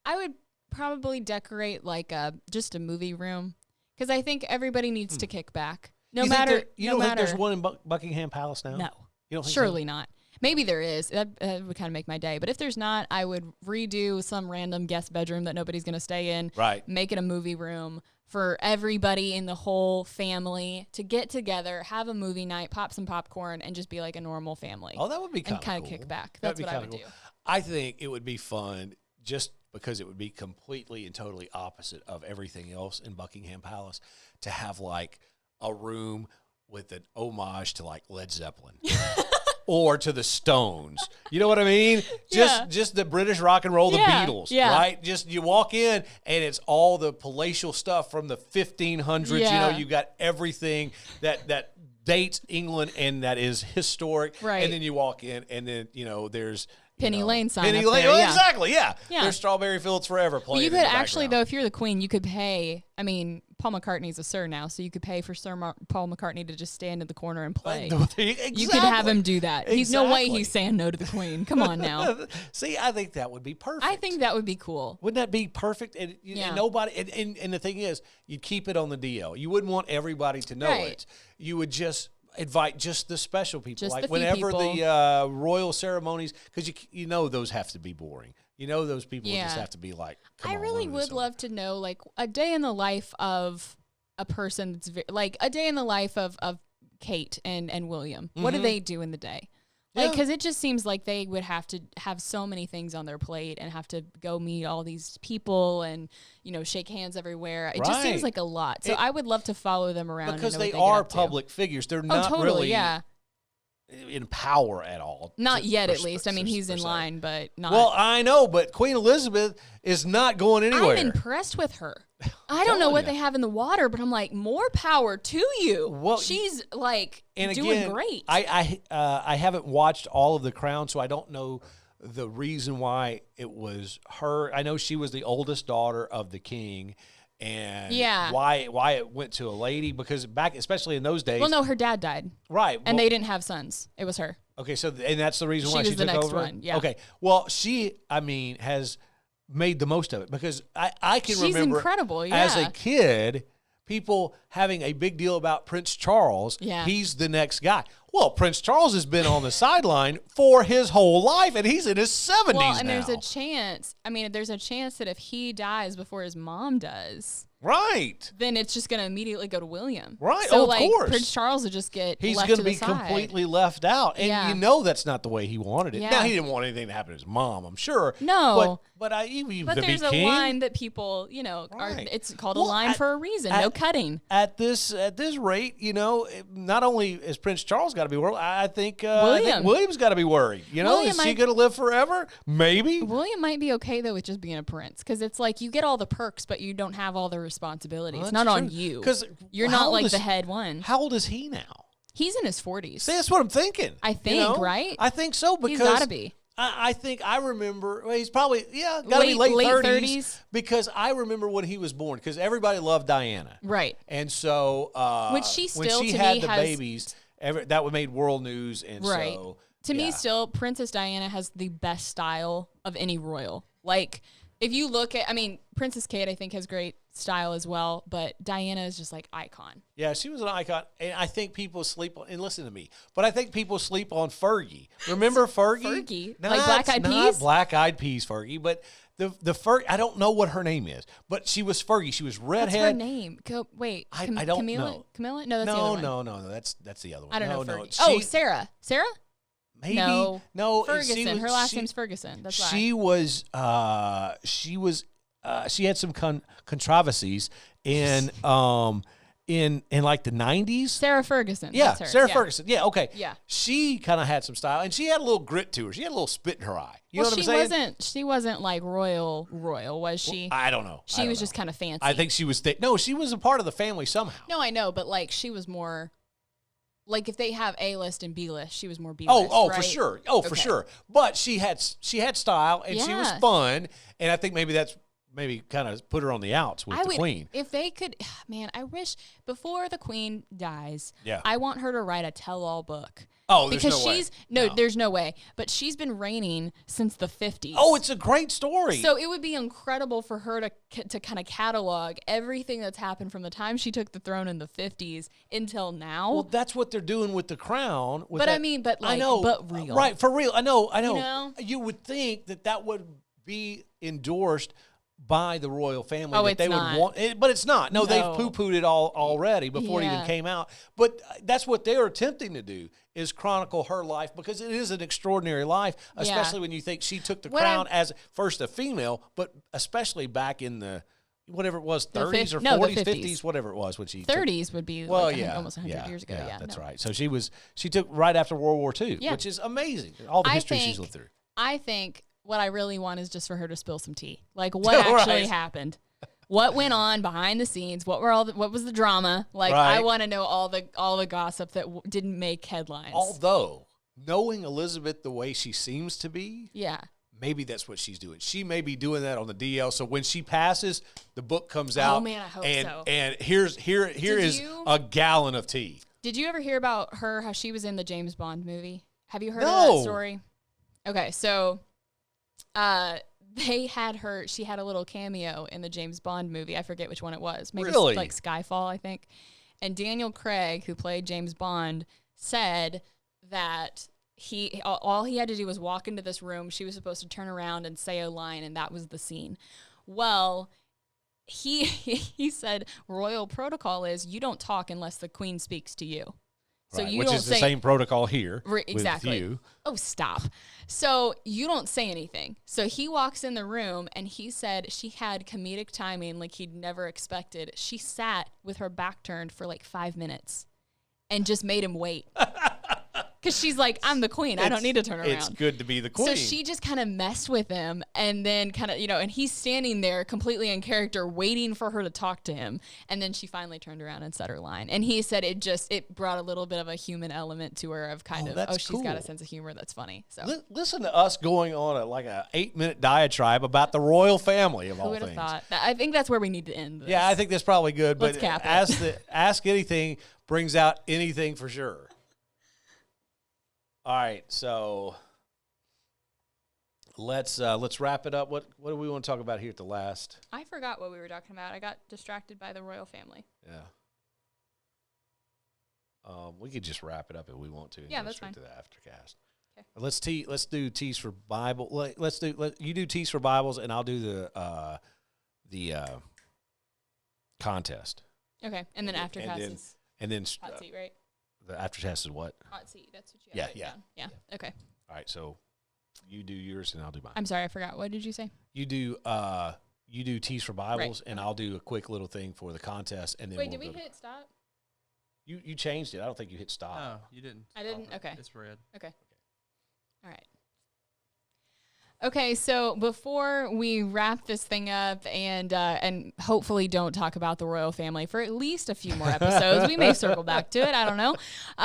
I would probably decorate like just a movie room, because I think everybody needs to kick back. No matter. You don't think there's one in Buckingham Palace now? No. You don't think Surely so? not. Maybe there is. That would kind of make my day. But if there's not, I would redo some random guest bedroom that nobody's going to stay in. Right. Make it a movie room for everybody in the whole family to get together, have a movie night, pop some popcorn, and just be like a normal family. Oh, that would be kind of cool. And kind of kick back. That's what I would do. I think it would be fun just because it would be completely and totally opposite of everything else in Buckingham Palace to have like a room with an homage to like Led Zeppelin. Or to the Stones. You know what I mean? Just the British rock and roll, the Beatles, right? Just you walk in and it's all the palatial stuff from the 1500s. Yeah. You got everything that dates England and that is historic. Right. And then you walk in and then, there's Penny Lane sign Penny up Lane. there, Exactly, yeah. There's Strawberry Fields Forever playing. Well, you could actually, background. though, if you're the queen, you could pay. I mean, Paul McCartney's a sir now, so you could pay for Paul McCartney to just stand in the corner and play. Exactly. You could have him do that. He's no way Exactly. he's saying no to the queen. Come on now. See, I think that would be perfect. I think that would be cool. Wouldn't that be perfect? And nobody. And the thing is, you'd keep it on the DL. You wouldn't want everybody to know it. You would just invite just the special people, just like the few whenever people. the royal ceremonies, because those have to be boring. Those people just have to be like. I really would love to know, like, a day in the life of a person that's like a day in the life of Kate and William. What do they do in the day? Like, because it just seems like they would have to have so many things on their plate and have to go meet all these people and, shake hands everywhere. It just seems like a lot. So I would love to follow them around. Because and know they what are get up public figures. They're not totally, really in power at all. Not yet, at least. I mean, he's in line, but not. Well, I know, but Queen Elizabeth is not going anywhere. I'm impressed with her. I don't know what they have in the water, but I'm like, more power to you. Well, she's like doing great. I haven't watched all of The Crown, so I don't know the reason why it was her. I know she was the oldest daughter of the king, and why it went to a lady, because back, especially in those days. Well, no, her dad died. Right. And they didn't have sons. It was her. Okay, so and that's the reason why she was the took next over? one, yeah. Okay. Well, she, has made the most of it, because I can remember incredible, as a kid, people having a big deal about Prince Charles. Yeah. He's the next guy. Well, Prince Charles has been on the sideline for his whole life, and he's in his 70s well, and now. there's a chance that if he dies before his mom does, right, then it's just going to immediately go to William. Right. So, of course. Prince Charles would just get He's left going to to be the side. completely left out. And that's not the way he wanted it. Yeah. Now, he didn't want anything to happen to his mom, I'm sure. No. But even But to there's be a king, line that people, it's called a line for a reason. No cutting. At this rate, not only is Prince Charles got to be worried, I think William's got to be worried. Is he going to live forever? Maybe. William might be okay, though, with just being a prince, because it's like you get all the perks, but you don't have all the responsibilities. It's not true. on you. Because you're not like the head one. How old is he now? He's in his 40s. See, that's what I'm thinking. I think, right? I think so, because he's got to be. I think I remember, he's probably, got to be late 30s. Because I remember when he was born, because everybody loved Diana. Right. And so which she still, when she to had me, the has, babies, that made world news. And right. so, to me, still, Princess Diana has the best style of any royal. Like, if you look at, Princess Kate, I think, has great style as well, but Diana is just like icon. Yeah, she was an icon, and I think people sleep on, and listen to me, but I think people sleep on Fergie. Remember Fergie? Fergie? Like Black Eyed Peas? Not Black Eyed Peas Fergie, but the Fergie, I don't know what her name is, but she was Fergie. She was redhead. What's her name? I don't know. Camilla? No, that's the other one. No, that's the other one. I don't know Fergie. No, Sarah. Sarah? Maybe. No, Ferguson. Her last name's Ferguson. That's why. She had some controversies in in like the 90s. Sarah Ferguson. Yeah, that's her. Sarah Ferguson. Yeah, okay. Yeah. She kind of had some style, and she had a little grit to her. She had a little spit in her eye. You know what I'm saying? She wasn't like royal, was she? Well, I don't know. She was just kind of fancy. I think she was no, she was a part of the family somehow. No, I know, but like she was more like if they have A list and B list, she was more B list. Oh, right? for sure. Oh, for sure. But she had style, and she was fun, and I think maybe that's kind of put her on the outs with the Queen. If they could, man, I wish before the Queen dies, yeah. I want her to write a tell-all book. Oh, there's because no she's way. there's no way. But she's been reigning since the 50s. Oh, it's a great story. So it would be incredible for her to kind of catalog everything that's happened from the time she took the throne in the 50s until now. Well, that's what they're doing with the crown. I mean, I know, but real. Right, for real. I know. You know? You would think that would be endorsed by the royal family. Oh, that it's they not. would want it, but it's not. No, they've poo-pooed it all already before it even came out. But that's what they're attempting to do, is chronicle her life, because it is an extraordinary life, especially when you think she took the crown as first a female, but especially back in the whatever it was, 30s or 40s, 50s, whatever it was when she 30s would be I think almost 100 years ago. Yeah, that's right. So she took right after World War II, which is amazing. All the history she's lived through. I think what I really want is just for her to spill some tea. Like what actually happened. What went on behind the scenes? What was the drama? Like I want to know all the gossip that didn't make headlines. Although knowing Elizabeth the way she seems to be, maybe that's what she's doing. She may be doing that on the DL. So when she passes, the book comes out. Oh man, I hope so. And here is a gallon of tea. Did you ever hear about her? How she was in the James Bond movie? Have you heard of that story? Okay, so they had her. She had a little cameo in the James Bond movie. I forget which one it was. Maybe like Skyfall, I think. And Daniel Craig, who played James Bond, said that all he had to do was walk into this room. She was supposed to turn around and say a line, and that was the scene. Well, he said royal protocol is you don't talk unless the Queen speaks to you. So right, which is the same protocol here. Exactly. With you. Oh, stop. So you don't say anything. So he walks in the room, and he said she had comedic timing like he'd never expected. She sat with her back turned for like 5 minutes and just made him wait. Because she's like, I'm the queen. I don't need to turn around. It's good to be the queen. So she just kind of messed with him, and then kind of, and he's standing there completely in character waiting for her to talk to him. And then she finally turned around and said her line. And he said it brought a little bit of a human element to her of kind of, she's got a sense of humor that's funny. So listen to us going on a 8-minute diatribe about the royal family of all things. Who would have thought? I think that's where we need to end this. Yeah, I think that's probably good. Let's cap it. Ask anything brings out anything for sure. All right, so let's wrap it up. What do we want to talk about here at the last? I forgot what we were talking about. I got distracted by the royal family. Yeah. We could just wrap it up if we want to. Yeah, that's fine. To the aftercast. Okay. Let's do teas for Bible. You do teas for Bibles, and I'll do the contest. Okay, and then aftercast and then hot seat, right? The aftertest is what? Hot seat. That's what you have. Yeah. Okay. All right. So you do yours and I'll do mine. I'm sorry, I forgot. What did you say? You do teas for Bibles, and I'll do a quick little thing for the contest, and then wait. Did we hit stop? You changed it. I don't think you hit stop. No, you didn't. I didn't. Okay. It's red. Okay. All right. Okay, so before we wrap this thing up and hopefully don't talk about the royal family for at least a few more episodes, we may circle back to it. I don't know.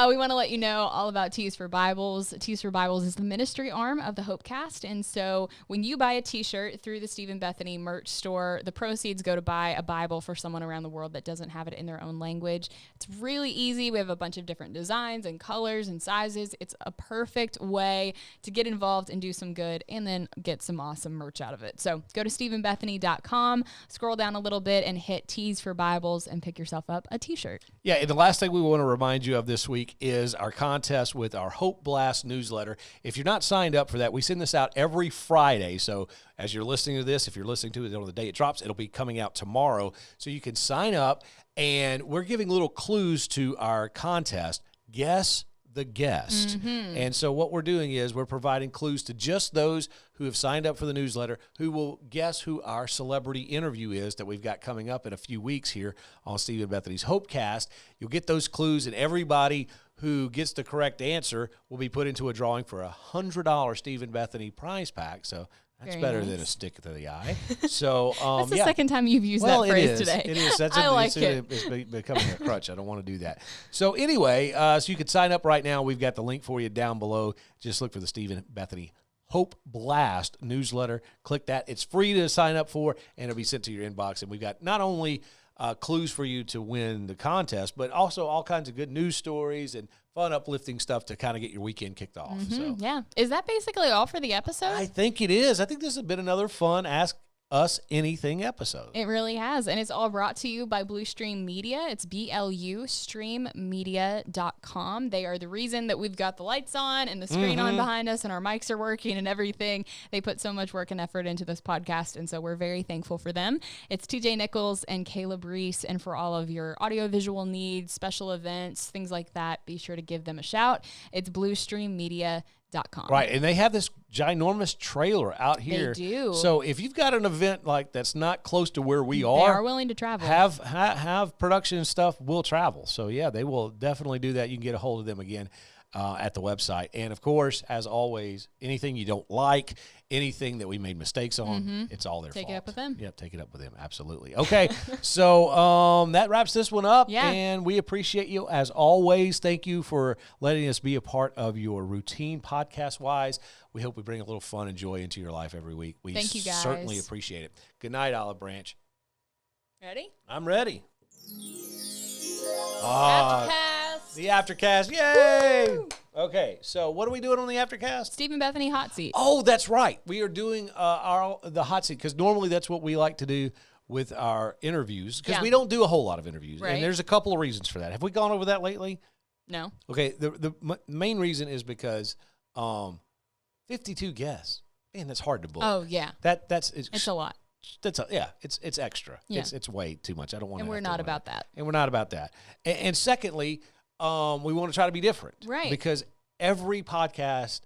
We want to let you know all about Tees for Bibles. Tees for Bibles is the ministry arm of the Hopecast, and so when you buy a T-shirt through the Stephen Bethany merch store, the proceeds go to buy a Bible for someone around the world that doesn't have it in their own language. It's really easy. We have a bunch of different designs and colors and sizes. It's a perfect way to get involved and do some good, and then get some awesome merch out of it. So go to StephenBethany.com, scroll down a little bit, and hit Tees for Bibles and pick yourself up a T-shirt. Yeah, and the last thing we want to remind you of this week is our contest with our Hope Blast newsletter. If you're not signed up for that, we send this out every Friday. So as you're listening to this, if you're listening to it on the day it drops, it'll be coming out tomorrow. So you can sign up, and we're giving little clues to our contest. Guess the guest. And so what we're doing is we're providing clues to just those who have signed up for the newsletter, who will guess who our celebrity interview is that we've got coming up in a few weeks here on Steve and Bethany's Hopecast. You'll get those clues, and everybody who gets the correct answer will be put into a drawing for a $100 Steve and Bethany prize pack. So that's better than a stick to the eye. So that's the second time you've used that phrase today. It is. I like it. It's becoming a crutch. I don't want to do that. So anyway, so you can sign up right now. We've got the link for you down below. Just look for the Steve and Bethany Hope Blast newsletter. Click that. It's free to sign up for, and it'll be sent to your inbox. And we've got not only clues for you to win the contest, but also all kinds of good news stories and fun, uplifting stuff to kind of get your weekend kicked off. So yeah. Is that basically all for the episode? I think it is. I think this has been another fun Ask Us Anything episode. It really has. And it's all brought to you by Blue Stream Media. It's BLU streammedia.com. They are the reason that we've got the lights on and the screen on behind us and our mics are working and everything. They put so much work and effort into this podcast, and so we're very thankful for them. It's TJ Nichols and Caleb Reese, and for all of your audiovisual needs, special events, things like that, be sure to give them a shout. It's bluestreammedia.com. Right, and they have this ginormous trailer out here. They do. So if you've got an event like that's not close to where we They are willing to travel. Have production stuff will travel. So yeah, they will definitely do that. You can get a hold of them again at the website. And of course, as always, anything you don't like, anything that we made mistakes on, it's all their fault. Take it up with them. Yep, take it up with them. Absolutely. Okay, so that wraps this one up. Yeah. And we appreciate you as always. Thank you for letting us be a part of your routine podcast-wise. We hope we bring a little fun and joy into your life every week. We Thank you, guys. certainly appreciate it. Good night, Olive Branch. Ready? I'm ready. Aftercast. The Aftercast. Yay! Woo! Okay, so what are we doing on the Aftercast? Steve and Bethany Hot Seat. Oh, that's right. We are doing the hot seat because normally that's what we like to do with our interviews because we don't do a whole lot of interviews. Right. And there's a couple of reasons for that. Have we gone over that lately? No. Okay, the main reason is because 52 guests. Man, that's hard to book. Oh, yeah. It's a lot. It's extra. Yeah. It's way too much. I don't want to. And we're not about that. And we're not about that. And secondly, we want to try to be different. Right. Because every podcast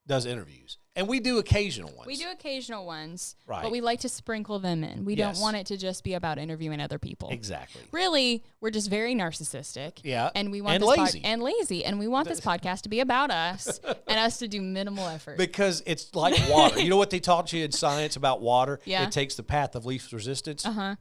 does interviews. And we do occasional ones. We do occasional ones. Right. But we like to sprinkle them in. We don't want it to just be about interviewing other people. Exactly. Really, we're just very narcissistic. Yeah. And we want lazy. And we want this podcast to be about us and us to do minimal effort. Because it's like water. You know what they taught you in science about water? Yeah. It takes the path of least resistance. Uh-huh.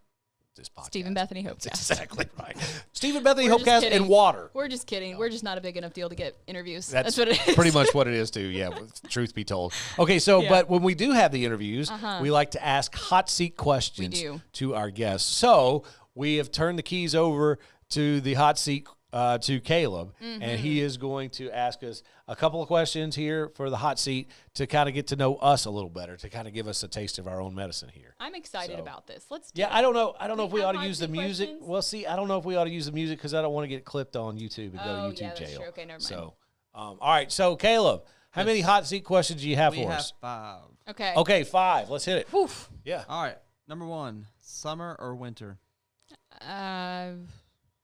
This podcast. Steve and Bethany Hopecast. That's exactly right. Steve and Bethany Hopecast and water. We're just kidding. We're just not a big enough deal to get interviews. That's what it is. Pretty much what it is, too. Yeah, truth be told. Okay, so, but when we do have the interviews, we like to ask hot seat questions to our guests. So we have turned the keys over to the hot seat to Caleb, and he is going to ask us a couple of questions here for the hot seat to kind of get to know us a little better, to kind of give us a taste of our own medicine here. I'm excited about this. Let's do it. I don't know if we ought to use the music. Questions? Well, see, I don't know if we ought to use the music because I don't want to get clipped on YouTube and go to YouTube that's jail. true. Okay, never mind. So, all right. So, Caleb, how many hot seat questions do you have for us? We have 5. Okay. Okay, 5. Let's hit it. Oof. Yeah. All right. Number 1, summer or winter?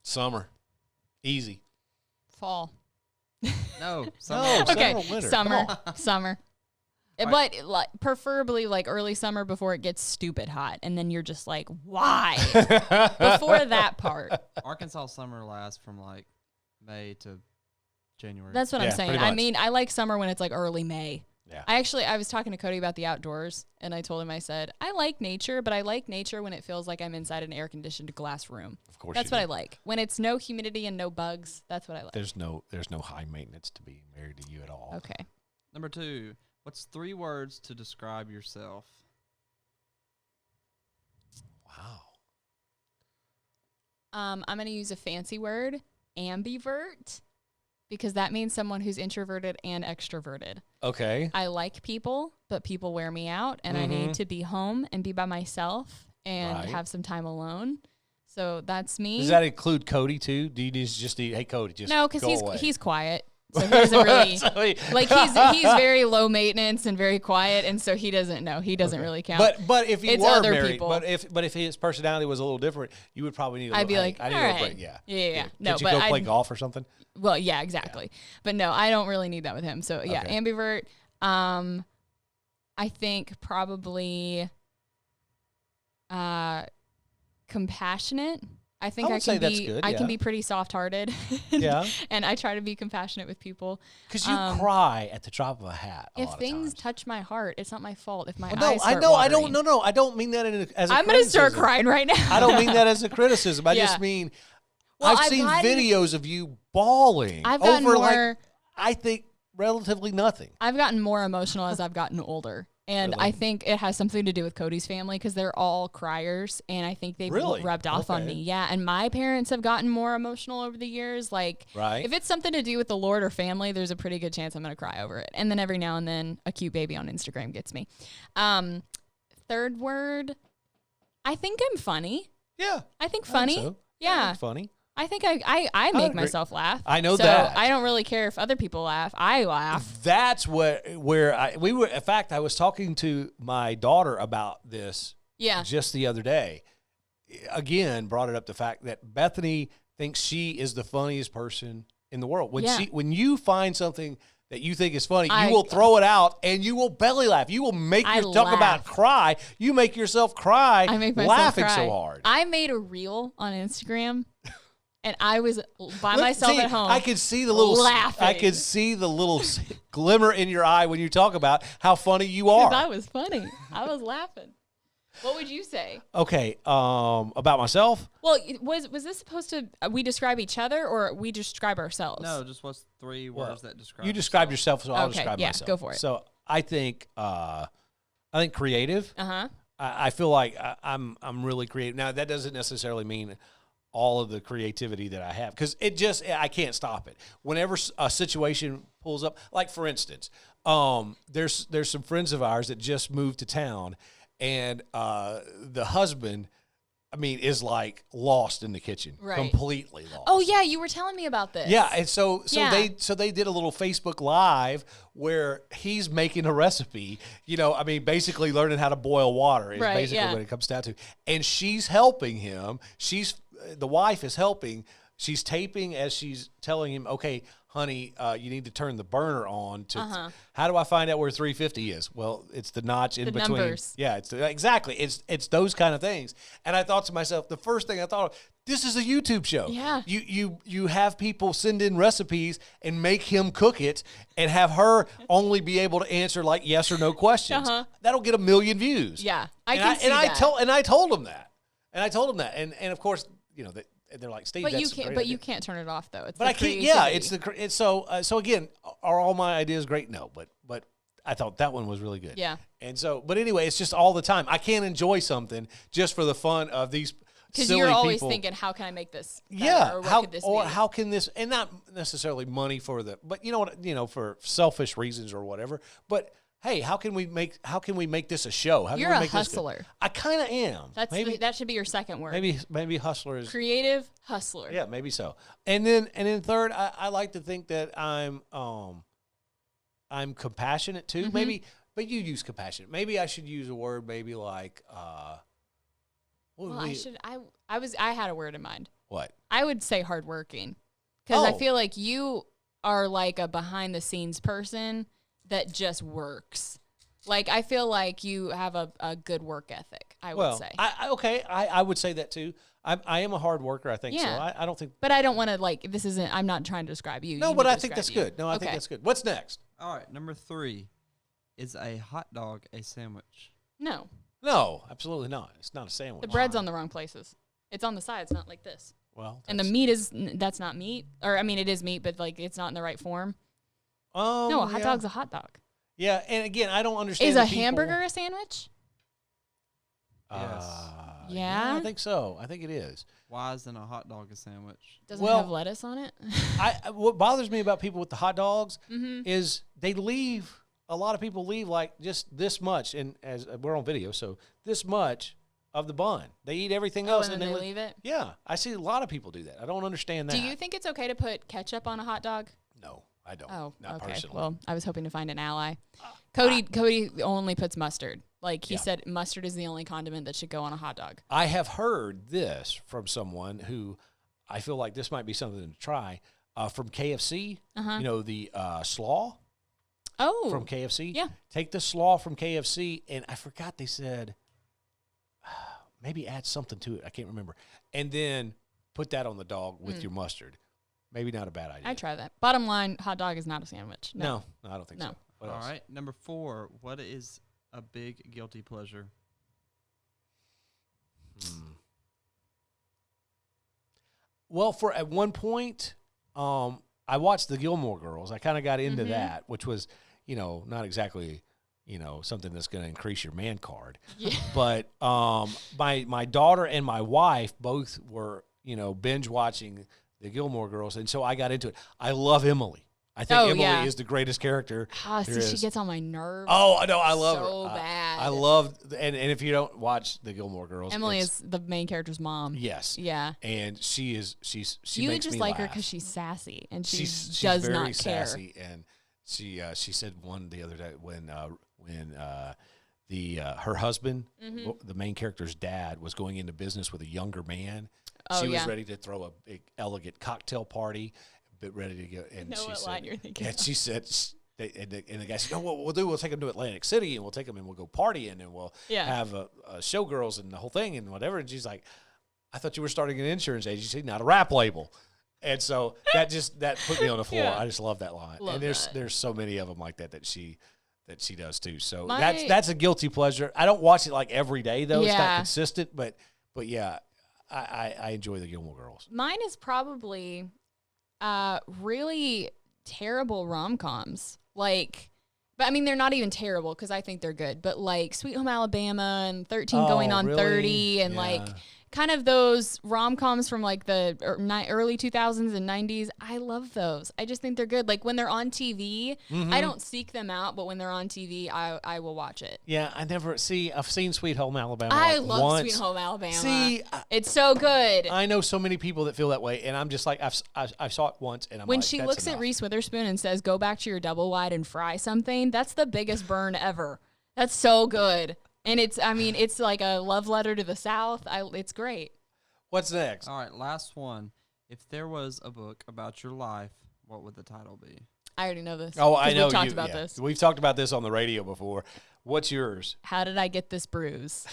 Summer. Easy. Fall. No. No. Okay. Summer or winter. Summer. But preferably early summer before it gets stupid hot, and then you're just like, why? Before that part. Arkansas summer lasts from May to January. That's what I'm saying. pretty much. I mean, I like summer when it's early May. Yeah. I was talking to Cody about the outdoors, and I told him, I said, I like nature, but I like nature when it feels like I'm inside an air-conditioned glass room. Of course. That's what I like. When it's no humidity and no bugs, that's what I like. There's no high maintenance to be married to you at all. Okay. Number 2, what's 3 words to describe yourself? Wow. I'm going to use a fancy word, ambivert, because that means someone who's introverted and extroverted. Okay. I like people, but people wear me out, and I need to be home and be by myself and have some time alone. So that's me. Does that include Cody too? Do you just need, hey Cody, just no, because go away? he's quiet. So he doesn't really So he's very low maintenance and very quiet, and so he doesn't know. He doesn't really count. But if you It's were other married, people. but if his personality was a little different, you would probably need. I'd be like, I need all a right. little break. Yeah. Yeah. No, Can't you but go play golf or something? Well, yeah, exactly. But no, I don't really need that with him. So yeah, Okay. ambivert. I think probably compassionate. I think I would I say can that's be. good, I yeah. can be pretty soft-hearted. Yeah. And I try to be compassionate with people. Because you cry at the drop of a hat. If things touch my heart, it's not my fault. If my no, eyes start I watering. don't. No, I don't mean that as a I'm gonna start criticism. crying right now. I don't mean that as a criticism. I Yeah. just mean Well, I've seen videos of you bawling I've gotten over more. I think relatively nothing. I've gotten more emotional as I've gotten older. And Really? I think it has something to do with Cody's family because they're all criers. And I think they've Really? rubbed off on Okay. me. Yeah. And my parents have gotten more emotional over the years. Like, Right. if it's something to do with the Lord or family, there's a pretty good chance I'm going to cry over it. And then every now and then a cute baby on Instagram gets me. Third word, I think I'm funny. Yeah. I think I funny. think so. Yeah. Funny. I think I make agree. myself laugh. I know so that. I don't really care if other people laugh. I laugh. That's we were. In fact, I was talking to my daughter about this Yeah. just the other day. Again, brought it up the fact that Bethany thinks she is the funniest person in the world. When you find something that you think is funny, you will throw it out and you will belly laugh. You will make talk about cry. You make yourself cry. I make myself laughing cry. so hard. I made a reel on Instagram, and I was by myself at home. I could see the little laughing. I could see the little glimmer in your eye when you talk about how funny you are. That was funny. I was laughing. What would you say? Okay, about myself. Well, was this supposed to we describe each other or we describe ourselves? No, just what's three words that describe You describe yourself, so I'll Okay, describe yeah, myself. go for it. So I think creative. Uh-huh. I feel like I'm really creative. Now that doesn't necessarily mean all of the creativity that I have because I can't stop it. Whenever a situation pulls up, like for instance, there's some friends of ours that just moved to town, and the husband, is like lost in the kitchen, Right. completely lost. Oh yeah, you were telling me about this. Yeah, and so Yeah. they did a little Facebook Live where he's making a recipe. Basically learning how to boil water is Right, basically yeah. what it comes down to. And she's helping him. The wife is helping. She's taping as she's telling him, "Okay, honey, you need to turn the burner on to." How do I find out where 350 is? Well, it's the notch in The between. numbers. Yeah, exactly. It's those kind of things. And I thought to myself, the first thing I thought, this is a YouTube show. Yeah. You have people send in recipes and make him cook it and have her only be able to answer like yes or no questions. That'll get 1 million views. Yeah, I can see that. I told him that. And of course, they're like, Steve, But that's you a can't. great But idea. you can't turn it off though. It's But the I can't. Yeah, creativity. it's so again, are all my ideas great? No, but I thought that one was really good. Yeah. And so, but anyway, it's just all the time. I can't enjoy something just for the fun of these. Because silly you're always people. thinking, how can I make this better? Yeah, Or what could this be? how can this, and not necessarily money for but for selfish reasons or whatever. But hey, how can we make this a show? How can You're we a make this good? hustler. I kind of am. That should be your second word. Maybe hustler is Creative hustler. yeah, maybe so. And then third, I like to think that I'm compassionate too. Mm-hmm. Maybe, but you use compassionate. Maybe I should use a word. Maybe like I had a word in mind. what? I would say hardworking. Because I Oh. feel like you are like a behind the scenes person that just works. Like, I feel like you have a good work ethic, I would say. I would say that too. I am a hard worker. I think so. Yeah. I don't think. But I don't want to, I'm not trying to describe you. No, You but need I to think describe that's you. good. No, I think Okay. that's good. What's next? All right, number 3 is a hot dog a sandwich. No. No, absolutely not. It's not a sandwich. The bread's on the wrong places. It's on the side. It's not like this. Well, And the meat that's not meat. Or, it is meat, but, like, it's not in the right form. No, a hot dog's a hot dog. Yeah, and again, I don't understand. Is the a people- hamburger a sandwich? Yes. Yeah? I think so. I think it is. Why isn't a hot dog a sandwich? Doesn't Well- have lettuce on it? What bothers me about people with the hot dogs Mm-hmm. is they leave. A lot of people leave like just this much, and as we're on video, so this much of the bun. They eat everything else, and then they leave it? Yeah, I see a lot of people do that. I don't understand that. Do you think it's okay to put ketchup on a hot dog? No. I don't. Oh, not okay. personally. Well, I was hoping to find an ally. Cody only puts mustard. Like he said, mustard is the only condiment that should go on a hot dog. I have heard this from someone who I feel like this might be something to try from KFC. You know, the slaw from KFC. Yeah. Take the slaw from KFC, and I forgot they said maybe add something to it. I can't remember. And then put that on the dog with your mustard. Maybe not a bad idea. I'd try that. Bottom line, hot dog is not a sandwich. No, I don't think so. What else? All right, number 4. What is a big guilty pleasure? Well, for at one point, I watched the Gilmore Girls. I kind of got into that, which was, not exactly, something that's going to increase your man card. Yeah. But my daughter and my wife both were, binge watching the Gilmore Girls, and so I got into it. I love Emily. I think Emily is the greatest character. She gets on my nerves. Oh, no, I love her. So bad. I love, and if you don't watch the Gilmore Girls, Emily is the main character's mom. Yes. Yeah. And she you makes just me like her laugh. because she's sassy and she's does very not care. sassy, and she said one the other day when her husband, the main character's dad, was going into business with a younger man. She was ready to throw a big elegant cocktail party, but ready to go. And know she what said, line you're thinking and she said, and the guy said, "No, what we'll do? We'll take them to Atlantic City, and we'll take them and we'll go partying, and we'll have showgirls and the whole thing and whatever." And she's like, "I thought you were starting an insurance agency, not a rap label." And so that put me on the floor. I just love that line. And there's so many of them like that she does too. So that's a guilty pleasure. I don't watch it like every day though. It's not consistent, but yeah, I enjoy the Gilmore Girls. Mine is probably really terrible rom-coms. But I mean, they're not even terrible because I think they're good. But like Sweet Home Alabama and 13 Going on 30 and kind of those rom-coms from like the early 2000s and 90s. I love those. I just think they're good. Like when they're on TV, I don't seek them out, but when they're on TV, I will watch it. Yeah, I've seen Sweet Home Alabama. I love once. Sweet Home Alabama. See, it's so good. I know so many people that feel that way, and I'm just like, I saw it once, and I'm when like, she that's looks enough. at Reese Witherspoon and says, "Go back to your double wide and fry something," that's the biggest burn ever. That's so good. And it's like a love letter to the South. It's great. What's next? All right, last one. If there was a book about your life, what would the title be? I already know this. Oh, I know. We've talked about this. We've talked about this on the radio before. What's yours? How Did I Get This Bruise?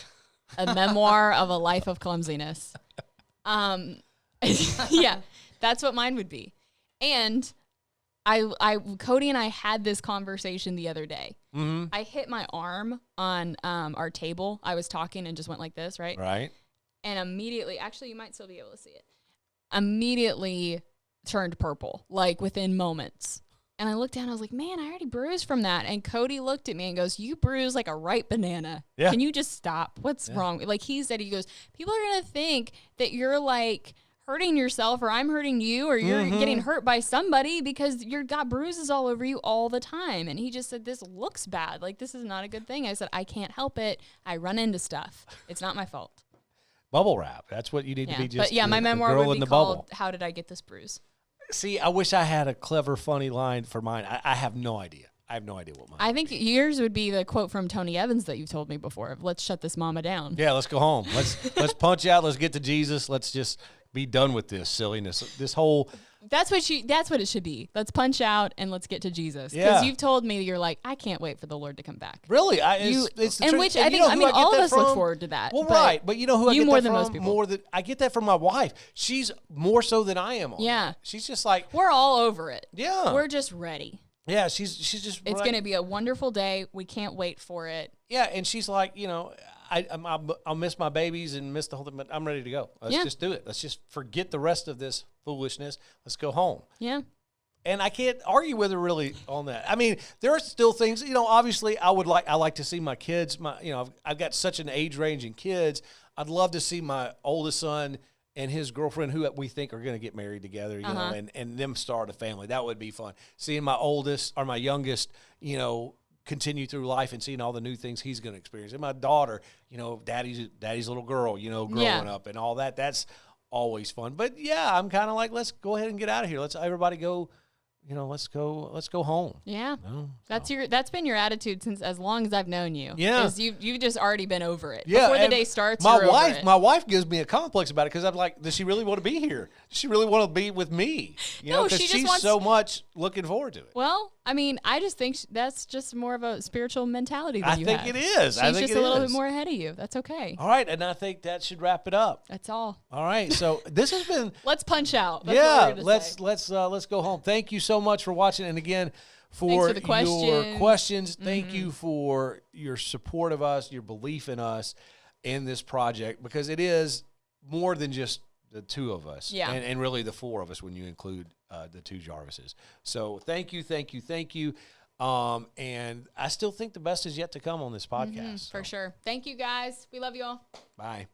A memoir of a life of clumsiness. Yeah, that's what mine would be. And Cody and I had this conversation the other day. I hit my arm on our table. I was talking and just went like this, right? Right. And immediately, actually, you might still be able to see it, immediately turned purple, like within moments. And I looked down, I was like, man, I already bruised from that. And Cody looked at me and goes, you bruised like a ripe banana. Yeah. Can you just stop? What's wrong? Like he goes, people are going to think that you're like hurting yourself or I'm hurting you or you're getting hurt by somebody because you've got bruises all over you all the time. And he just said, this looks bad. Like, this is not a good thing. I said, I can't help it. I run into stuff. It's not my fault. Bubble wrap. That's what you need to be. Just my memoir girl would in be the called bubble. How Did I Get This Bruise? See, I wish I had a clever, funny line for mine. I have no idea. I have no idea what mine I would think be. yours would be the quote from Tony Evans that you've told me before of, let's shut this mama down. Yeah, let's go home. Let's punch out. Let's get to Jesus. Let's just be done with this silliness. This whole... That's what it should be. Let's punch out and let's get to Jesus. Yeah. Because you've told me you're like, I can't wait for the Lord to come back. Really? It's the and truth. which And I you think, know I who mean, get all of that us look from? forward to that. Well, right. But you know who I you get more that than from? most people. I get that from my wife. She's more so than I am on that. She's just like... We're all over it. Yeah. We're just ready. Yeah, she's just... It's going to be a wonderful day. We can't wait for it. Yeah, and she's like, I'll miss my babies and miss the whole thing, but I'm ready to go. Let's just do it. Let's just forget the rest of this foolishness. Let's go home. Yeah. And I can't argue with her really on that. I mean, there are still things, obviously I like to see my kids, I've got such an age range in kids. I'd love to see my oldest son and his girlfriend who we think are going to get married together, know, and them start a family. That would be fun. Seeing my youngest, continue through life and seeing all the new things he's going to experience. And my daughter, daddy's little girl, growing up and all that. That's always fun. But yeah, I'm kind of like, let's go ahead and get out of here. Let's everybody go, let's go home. Yeah. No, That's been your attitude since as long as I've known you. Yeah. Is you've just already been over it. Yeah, Before the and day starts, my you're wife, over it. my wife gives me a complex about it because I'm like, does she really want to be here? Does she really want to be with me? No, because she just she's wants- so much looking forward to it. Well, I mean, I just think that's just more of a spiritual mentality than I you think have. it is. She's I think just it a little is. bit more ahead of you. That's okay. All right, and I think that should wrap it up. That's all. All right, so this has been Let's punch out. That's what we're gonna say. let's go home. Thank you so much for watching, and again for Thanks for your the questions. questions. Thank you for your support of us, your belief in us, in this project, because it is more than just the two of us, and really the four of us when you include the two Jarvises. So thank you. And I still think the best is yet to come on this podcast. For sure. Thank you, guys. We love you all. Bye.